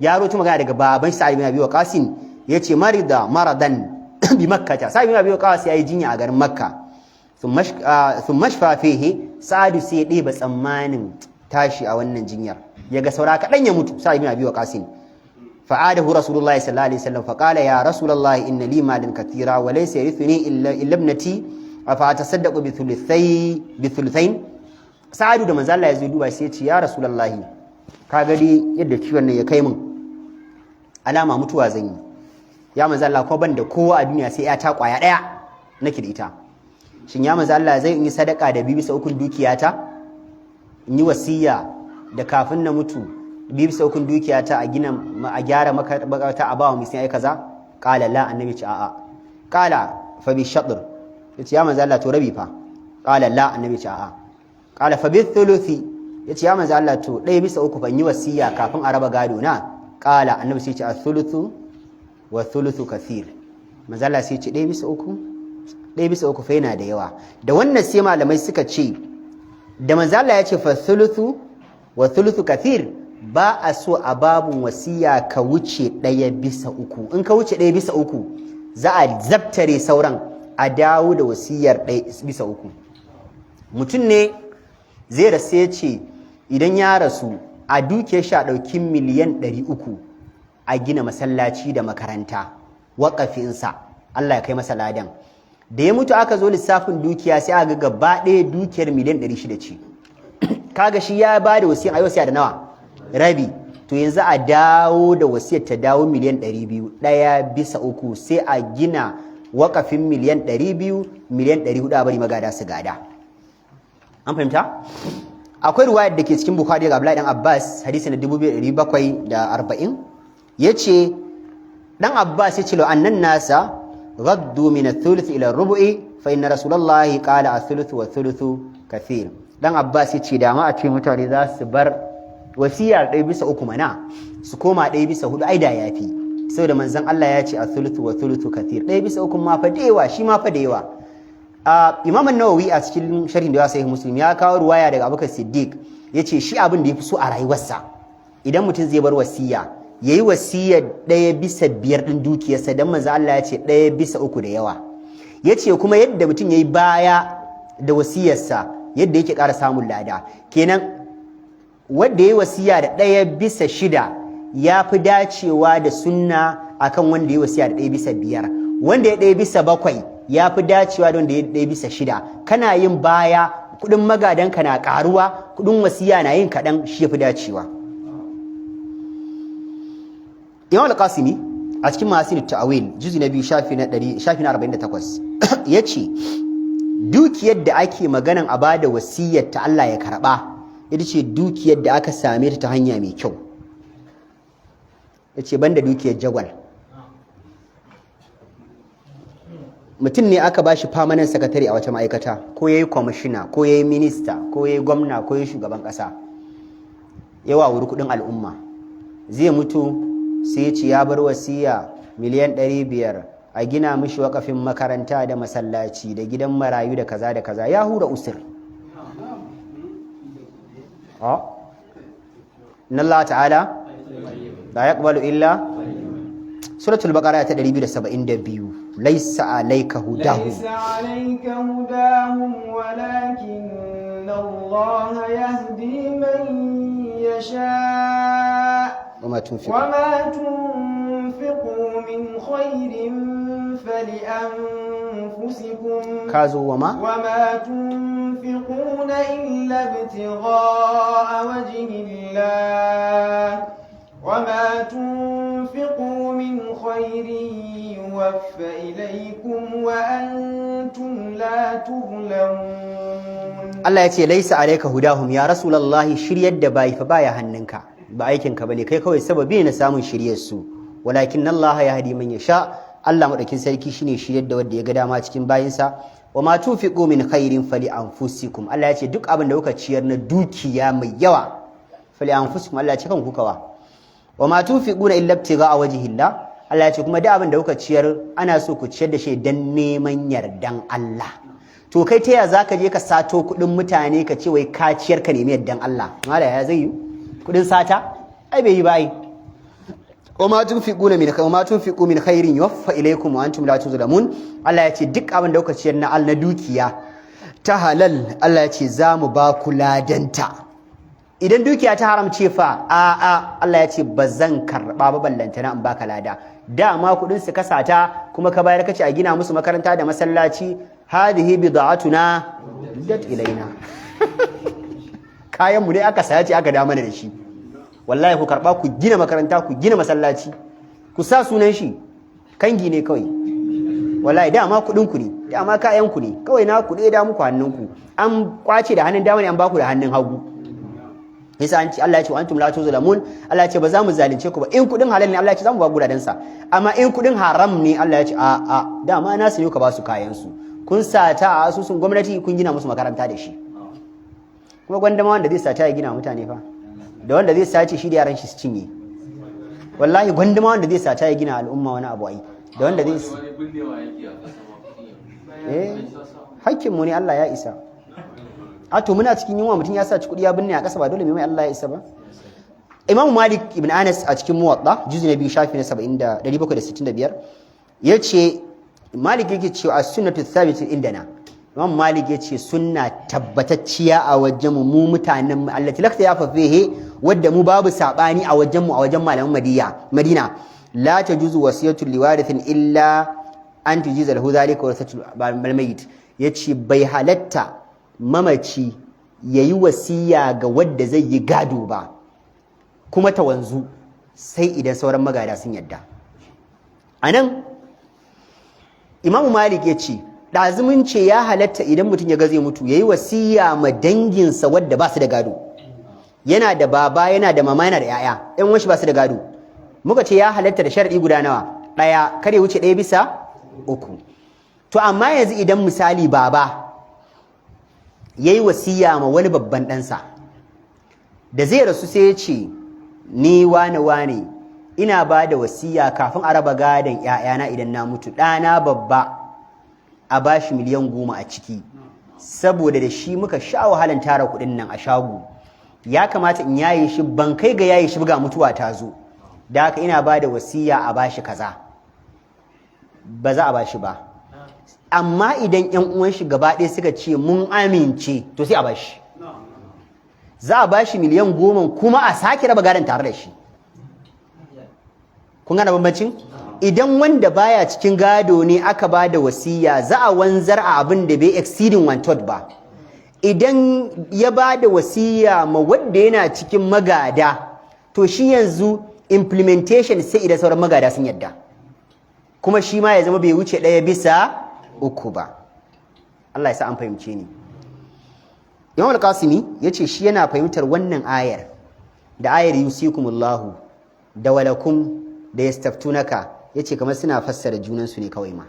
ya rawaito magana daga baban Sa'ad bin Abi Waqqas yace marida maradan bi Makkah. Sa'ad bin Abi Waqqas yayi jinya a garin Makka. Thumma shfa fihi, Sa'ad sai ya ɗeba tsammanin tashi a wannan jinyar. Yaga saura kadan ya mutu Sa'ad bin Abi Waqqas. فعاده رسول الله صلى الله عليه وسلم فقال يا رسول الله إن لي مالا كثيرا وليس يرثني إلا ابنتي أفأتصدق بثلثين. Sa'adu da manzo Allah ya zo duba sai ya ce ya Rasulullahi kaga dai yadda ciwon nan ya kai min alama mutuwa zan yi, ya manzo Allah ko ban da kowa a duniya sai ya ta kwaya daya nake da ita, shin ya manzo Allah zai yi sadaka da 2/3 dukiyata, in yi wasiya da kafin na mutu 2/3 dukiyata a gyara makarata a bawa musulmi ai kaza? Qala la, annabi ce a'a. Qala fa bi shatr, yace ya manzo Allah to rabi fa? Qala la, annabi ce a'a. Qala fa bi thuluthi, yace ya manzo Allah to 1/3 ban yi wasiya kafin a raba gado na? Qala, annabi sai ce athuluthu wa thuluthu kathir. Manzo Allah sai ce 1/3 fa yana da yawa. Da wannan sai malamai suka ce da manzo Allah ya ce fa thuluthu wa thuluthu kathir, ba a so a babun wasiya ka wuce 1/3. In ka wuce 1/3 za a zabtare sauran a dawo da wasiyar 1/3. Mutum ne zai rasu ya ce idan ya rasu a duke shi a ɗauki miliyan 300 a gina masallaci da makaranta waƙafinsa, Allah ya kai masa ladan. Da ya mutu aka zo lissafin dukiya sai aka ga gaba ɗaya dukiyar miliyan 600 ce. Kaga shi ya ba da wasiyar ayo sai da nawa? Rabi. To yanzu a dawo da wasiyar ta dawo miliyan 200, 1/3 sai a gina waƙafin miliyan 200, miliyan 400 a bari magada su gada. An fahimta? Akwai ruwayar da ke cikin Bukhari daga Abdullahi dan Abbas, hadisi na 2740, yace dan Abbas yace lo annan nasa raddu min ath-thuluth ila ar-rubu'i fa inna rasulullahi qala ath-thuluth wa ath-thuluthu kathir. Dan Abbas yace da ma a ce mutane za su bar wasiyar 1/3 mana su koma 1/4 ai da yafi, saboda manzon Allah ya ce ath-thuluthu wa ath-thuluthu kathir. 1/3 ma fa da yawa, shi ma fa da yawa. Imam an-Nawawi a cikin sharhin da ya Sahih Muslim ya kawo ruwaya daga Abubakar Siddiq yace shi abin da yafi so a rayuwarsa idan mutum zai bar wasiya yayi wasiyar 1/5 din dukiyarsa, dan manzo Allah ya ce 1/3 da yawa. Yace kuma yadda mutum yayi baya da wasiyarsa yadda yake ƙara samun lada. Kenan wanda yayi wasiya da 1/6 yafi dacewa da sunna akan wanda yayi wasiya da 1/5. Wanda ya 1/7 ya fi dacewa don da ya 1/6. Kana yin baya, kudin magadanka na karuwa, kudin wasiya na yin kaɗan, shi ya fi dacewa. Imam al-Qasimi a cikin Mahasin Ta'awil juzi na 2 shafi na 48 yace dukiyar da ake maganan a bada wasiyar ta Allah ya karba ita ce dukiyar da aka same ta hanya mai kyau. Yace banda dukiyar jagwal. Mutum ne aka bashi permanent secretary a wata ma'aikata, ko yayi commissioner, ko yayi minister, ko yayi gwamna, ko yayi shugaban kasa, yawa wuri kudin al'umma, zai mutu sai ya ce ya bar wasiya miliyan 500 a gina mishi wakafin makaranta da masallaci da gidan marayu da kaza da kaza ya hura usur. inna Allah ta'ala la yaqbalu illa suratul baqara ta 272 laysa alayka hudahum walakinna Allah yahdi man yasha وما تنفقوا من خير فلأنفسكم وما تنفقون إلا ابتغاء وجه الله وما تنفقوا من خير يوفى إليكم وأنتم لا تظلمون الله يتي ليس عليك هداهم يا رسول الله شريد دباي فبايا هننك ba aikinka bane kai kawai sababi ne na samun shiryar su walakin Allah ya hadi man yasha Allah madaukin sarki shine shiryar da wanda ya ga dama cikin bayinsa wa ma tufiqu min khairin fali anfusikum Allah ya ce duk abin da kuka ciyar na dukiya mai yawa fali anfusikum Allah ya ce kan kukawa wa ma tufiquna illa ibtigha wajhillah Allah ya ce kuma duk abin da kuka ciyar ana so ku ciyar da shi dan neman yardan Allah to kai ta ya zaka je ka sato kudin mutane ka ce wai ka ciyar ka nemi yardan Allah mala ya zai yi kudin sata ai bai yi ba ai wa ma tunfiqu min khairin yuwaffa ilaykum wa antum la tuzlamun Allah ya ce duk abin da kuka ciyar na dukiya ta halal Allah ya ce za mu ba ku ladanta idan dukiya ta haram ce fa a Allah ya ce bazan karba ba ballantana in baka lada dama kudin su ka sata kuma ka bayar kace a gina musu makaranta da masallaci hadhihi bid'atuna dat ilaina kayan mu dai aka saya ce aka da mana da shi wallahi ku karba ku gina makaranta ku gina masallaci ku sa sunan shi kangi ne kawai wallahi dama kudin ku ne dama kayan ku ne kawai na ku da muku hannun ku an kwace da hannun dama ne an baku da hannun hagu yasa an ce Allah ya ce antum la tuzlamun Allah ya ce ba za mu zalunce ku ba in kudin halal ne Allah ya ce za mu ba gudadan sa amma in kudin haram ne Allah ya ce a dama na sayo ka ba su kayan su kun sata a asusun gwamnati kun gina musu makaranta da shi kuma gwandama wanda zai sata ya gina mutane fa da wanda zai sace shi da yaran shi su cinye wallahi gwandama wanda zai sata ya gina al'umma wani abu ai da wanda zai hakkin mu ne Allah ya isa a to muna cikin yunwa mutum ya saci kudi ya binne a kasa ba dole mai Allah ya isa ba Imam Malik ibn Anas a cikin Muwatta juzu na 2 shafi na 765 yace Malik yake cewa as-sunnatu thabitatu indana Imam Malik yace sunna tabbatacciya a wajen mu mutanen allati lakta ya fafihe wadda mu babu sabani a wajen mu a wajen malaman Madina la tajuzu wasiyatu liwarithin illa an tujiza lahu zalika wasiyatu al-mayyit yace bai halatta mamaci yayi wasiya ga wadda zai yi gado ba kuma ta wanzu sai idan sauran magada sun yadda anan Imam Malik yace ɗazumin ce ya halatta idan mutum ya ga zai mutu yayi wasiya ma danginsa wadda ba su da gado yana da baba yana da mama yana da yaya ɗan wasu ba su da gado muka ce ya halatta da sharadi guda nawa ɗaya kare wuce 1/3 to amma yanzu idan misali baba yayi wasiya ma wani babban ɗansa da zai rasu sai ya ce ni wane ina ba da wasiya kafin a raba gadon ‘ya'yana idan na mutu ɗana babba a ba shi miliyan 10 a ciki saboda da shi muka sha wahalan tara kuɗin nan a shago ya kamata in yaye shi ban kai ga yaye shi ga mutuwa ta zo da haka ina ba da wasiya a ba shi kaza ba za a ba shi ba amma idan ‘yan uwan shi gaba ɗaya suka ce mun amince to sai a ba shi za a ba shi miliyan 10 kuma a sake raba gadon tare da shi kun gane bambancin idan wanda baya cikin gado ne aka ba da wasiya za a wanzar a abin da bai exceeding 1/3 ba idan ya ba da wasiya ma wanda yana cikin magada to shi yanzu implementation sai idan sauran magada sun yadda kuma shi ma ya zama bai wuce 1/3 ba Allah ya sa an fahimce ni Imam al-Qasimi yace shi yana fahimtar wannan ayar da ayar yusikumullahu da walakum da yastaftunaka yace kamar suna fassara junan su ne kawai ma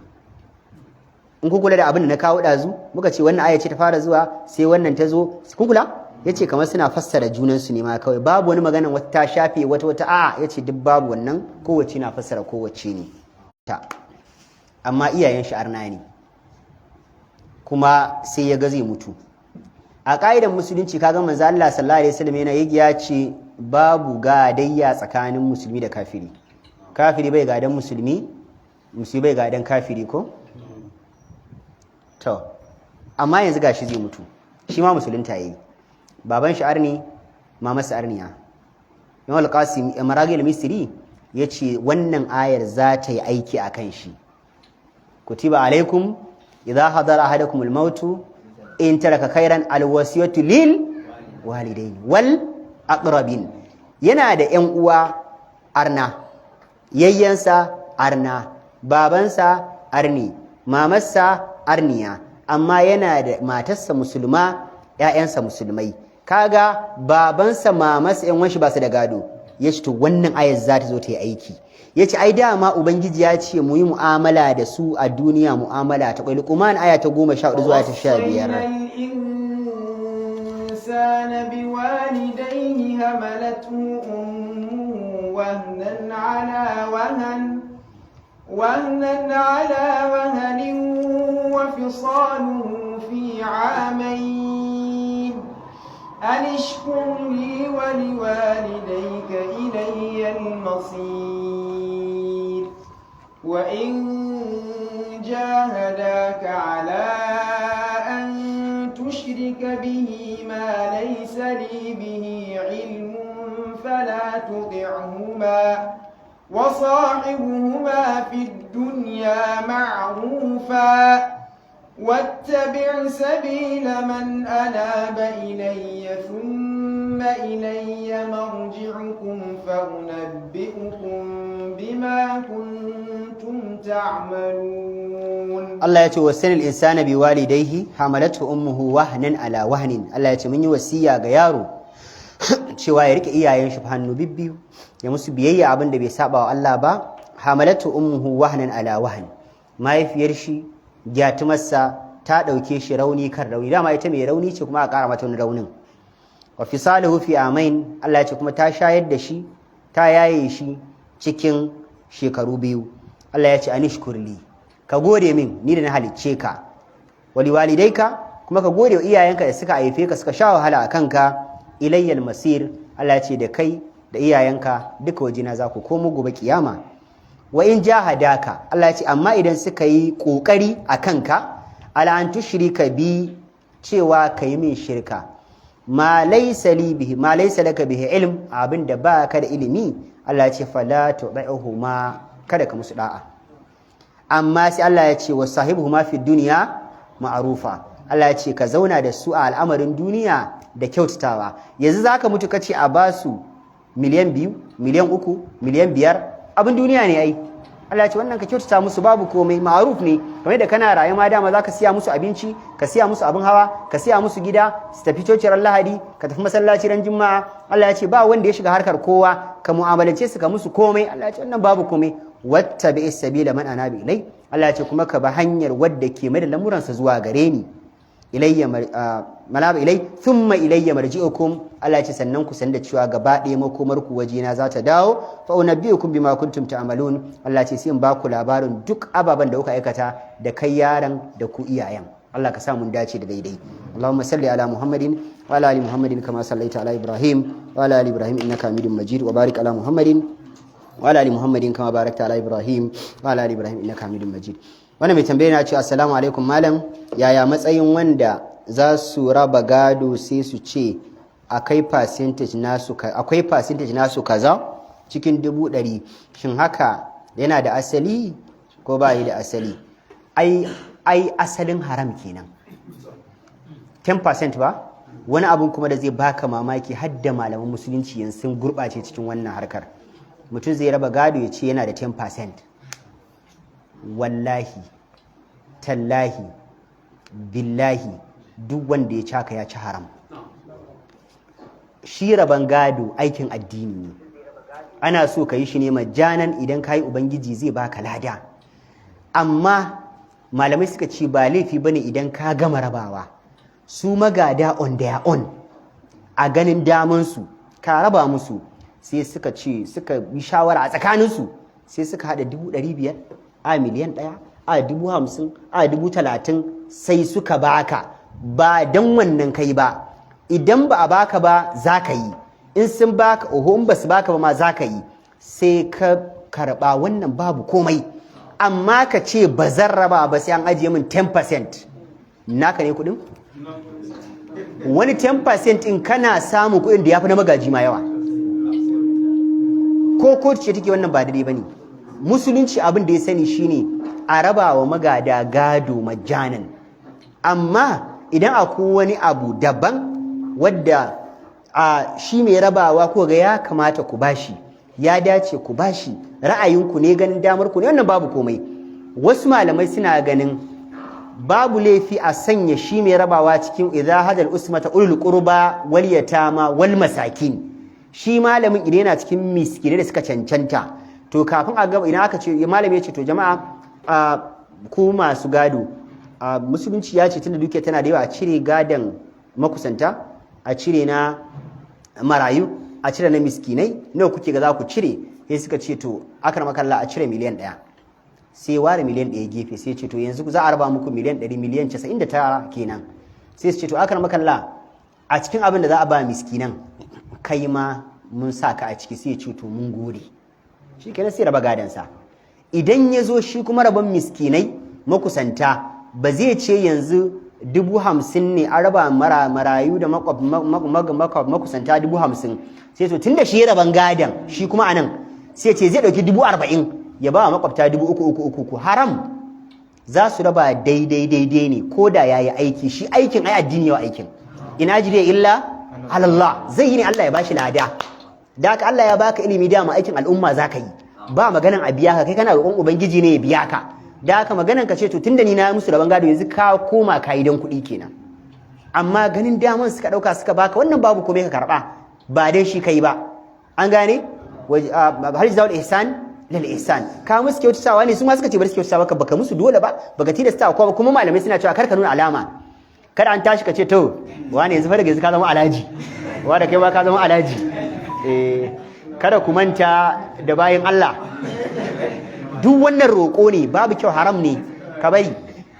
in ku kula da abin da na kawo dazu muka ce wannan aya ce ta fara zuwa sai wannan ta zo kun kula yace kamar suna fassara junan su ne ma kawai babu wani magana wata ta shafe wata a yace duk babu wannan kowace na fassara kowace ne amma iyayen shi arna ne kuma sai ya ga zai mutu. A ƙa'idar musulunci kaga manzo Allah sallallahu alaihi wasallam ya ce babu gadayya tsakanin musulmi da kafiri. Kafiri bai gadan musulmi, musulmi bai gadan kafiri ko? To, amma yanzu gashi zai mutu. Shi ma musulunta yayi. Baban shi arni, mamarsa arniya. Imam al-Qasim Maraghi al-Misri yace wannan ayar za ta yi aiki akan shi. Kutiba alaikum idza hadara ahadakum al-maut in taraka khairan al-wasiyatu lil walidain wal aqrabin. Yana da ƴan uwa arna, yayyansa arna, babansa arni, mamarsa arniya, amma yana da matarsa musulma, ƴaƴansa musulmai. Kaga babansa mamarsa ƴan wanshi ba su da gado. Yace to wannan ayar za ta zo ta yi aiki. Yace ai dama ubangiji ya ce mu yi mu'amala da su a duniya mu'amala ta kwai. Luqman aya ta 14 zuwa ta 15. الإنسان بوالديه حملته أمه وهنا على وهن وفصاله في عامين أن اشكر لي ولوالديك إلي المصير وإن جاهداك على أن تشرك به ما ليس لي به علم فلا تطعهما وصاحبهما في الدنيا معروفا واتبع سبيل من أناب إلي ثم إلي مرجعكم فأنبئكم بما كنتم تعملون. الله يتي وصى الإنسان بوالديه حملته أمه وهنا على وهن. الله يتي من وصية ga yaro cewa ya rike iyayen shi hannu bibbiyu ya musu biyayya abin da bai saba wa Allah ba. Hamalatu ummuhu wahnan ala wahn, mahaifiyar shi gyatumarsa ta ɗauke shi rauni kan rauni, dama ita mai rauni ce kuma a ƙara mata wani raunin. Wa fisaluhu fi amain, Allah ya ce kuma ta shayar da shi, ta yaye shi cikin shekaru 2. Allah ya ce anishkurli, ka gode min ni da na halicce ka. Wali walidaika, kuma ka gode wa iyayenka da suka haife ka suka sha wahala a kanka. Ilayyal masir, Allah ya ce da kai da iyayenka duka wajena za ku komo gobe kiyama. Wa in jahadaka, Allah ya ce amma idan suka yi kokari a kanka ala an tushrika bi, cewa kai min shirka, ma laysa laka bihi ilm, abinda ba ka da ilimi, Allah ya ce fala tu'ihuma, kada ka musu da'a. Amma sai Allah ya ce wa sahibuhuma fi dunya ma'rufa, Allah ya ce ka zauna da su a al'amarin duniya da kyautatawa. Yanzu zaka mutu kace a basu miliyan 2, miliyan 3, miliyan 5, abin duniya ne ai. Allah ya ce wannan ka kyautata musu babu komai, ma'ruf ne. Kamar da kana raye ma dama zaka siya musu abinci, ka siya musu abin hawa, ka siya musu gida, su tafi coci ran Lahadi, ka tafi masallaci ran Juma'a. Allah ya ce ba wanda ya shiga harkar kowa, ka mu'amalance su ka musu komai. Allah ya ce wannan babu komai. Wattabi sabila man anabi ilai, Allah ya ce kuma ka ba hanyar wadda ke mai da lamuransa zuwa gare ni. Ilayya malaba ilai thumma ilayya marji'ukum, Allah ya ce sannan ku san da cewa gaba ɗaya makomar ku wajena za ta dawo. Fa unabbi'ukum bima kuntum ta'malun, Allah ya ce sai in ba ku labarin duk ababen da kuka aikata da kai yaran da ku iyayen. Allah ka sa mun dace da daidai. Allahumma salli ala Muhammadin wa ala ali Muhammadin kama sallaita ala Ibrahim wa ala ali Ibrahim innaka Hamidum Majid, wa barik ala Muhammadin wa ala ali Muhammadin kama barakta ala Ibrahim wa ala ali Ibrahim innaka Hamidum Majid. Wannan mai tambaye na ce assalamu alaikum malam, yaya matsayin wanda za su raba gado sai su ce akwai percentage nasu kaza cikin 100,000, shin haka yana da asali ko ba yi da asali? Ai asalin haram kenan. 10% ba wani abun kuma da zai baka mamaki, har da malaman musulunci yanzu sun gurɓace cikin wannan harkar. Mutum zai raba gado ya ce yana da 10%. Wallahi tallahi billahi duk wanda ya caka ya ci haram. Shi raban gado aikin addini ne, ana so ka yi shi ne majanan, idan ka yi ubangiji zai baka lada. Amma malamai suka ce ba laifi bane idan ka gama rabawa, su magada on their own a ganin damansu ka raba musu, sai suka ce suka yi shawara a tsakaninsu, sai suka haɗa 500,000 a miliyan 1 a 50,000 a 30,000 sai suka baka ba dan wannan kai ba, idan ba a baka ba za ka yi, in sun baka oho in ba su baka ba ma za ka yi, sai ka karba wannan babu komai. Amma ka ce ba zan raba ba sai an ajiye min 10%, naka ne kudin? Wani 10% in kana samun kudin da ya fi na magaji ma yawa. Ko kotu ce take wannan ba daidai ba ne. Musulunci abin da ya sani shine a raba wa magada gado majanan. Amma idan akwai wani abu daban wadda shi mai rabawa ko ga ya kamata ku bashi, ya dace ku bashi, ra'ayinku ne, ganin damar ku ne, wannan babu komai. Wasu malamai suna ganin babu laifi a sanya shi mai rabawa cikin idza hadal usmata ulul qurba wal yatama wal masakin. Shi malamin idan yana cikin miskinai da suka cancanta, to kafin a gaba idan aka ce malami ya ce to jama'a ku masu gado, musulunci ya ce tunda duke tana da yawa a cire gadon makusanta, a cire na marayu, a cire na miskinai, nawa kuke ga za ku cire? Sai suka ce to akramakallah a cire miliyan 1. Sai ware miliyan 1 gefe, sai ce to yanzu za a raba muku miliyan 100, miliyan 99 kenan. Sai su ce to akramakallah a cikin abin da za a ba miskinan kai ma mun sa ka a ciki, sai ya ce to mun gode. Shi kenan sai raba gadansa. Idan ya zo shi kuma rabon miskinai makusanta, ba zai ce yanzu 50,000 ne a raba marayu da makusanta 50,000, sai to tun da shi ya raban gadan shi kuma anan sai ce zai dauki 40,000 ya ba wa makwabta 3,300. Haram. Za su raba daidai ne, ko da yayi aiki, shi aikin ai addini yawa aikin. Ina jire illa Allah, zai yi ne Allah ya bashi lada. Da haka Allah ya baka ilimi dama aikin al'umma za ka yi, ba maganan a biya ka, kai kana roƙon ubangiji ne ya biya ka. Da haka maganan ka ce to tunda ni na musu rabon gado yanzu ka koma ka yi don kuɗi kenan. Amma ganin daman suka ɗauka suka baka, wannan babu komai ka karɓa, ba dai shi kai ba. An gane? Hal jazawul ihsan lil ihsan. Ka musu kyautatawa ne, su ma suka ce bari su kyautata maka, baka musu dole ba, baka tilasta ko kuma malamai suna cewa kar ka nuna alama. Kada an tashi ka ce to wani yanzu fa daga yanzu ka zama alhaji, wanda kai ma ka zama alhaji. Kada ku manta da bayan Allah, duk wannan roƙo ne, babu kyau, haram ne, ka bari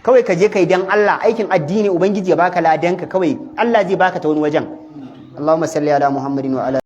kawai ka je kai dan Allah, aikin addini ubangiji ya baka ladanka, kawai Allah zai baka ta wani wajen. Allahumma salli ala Muhammadin wa ala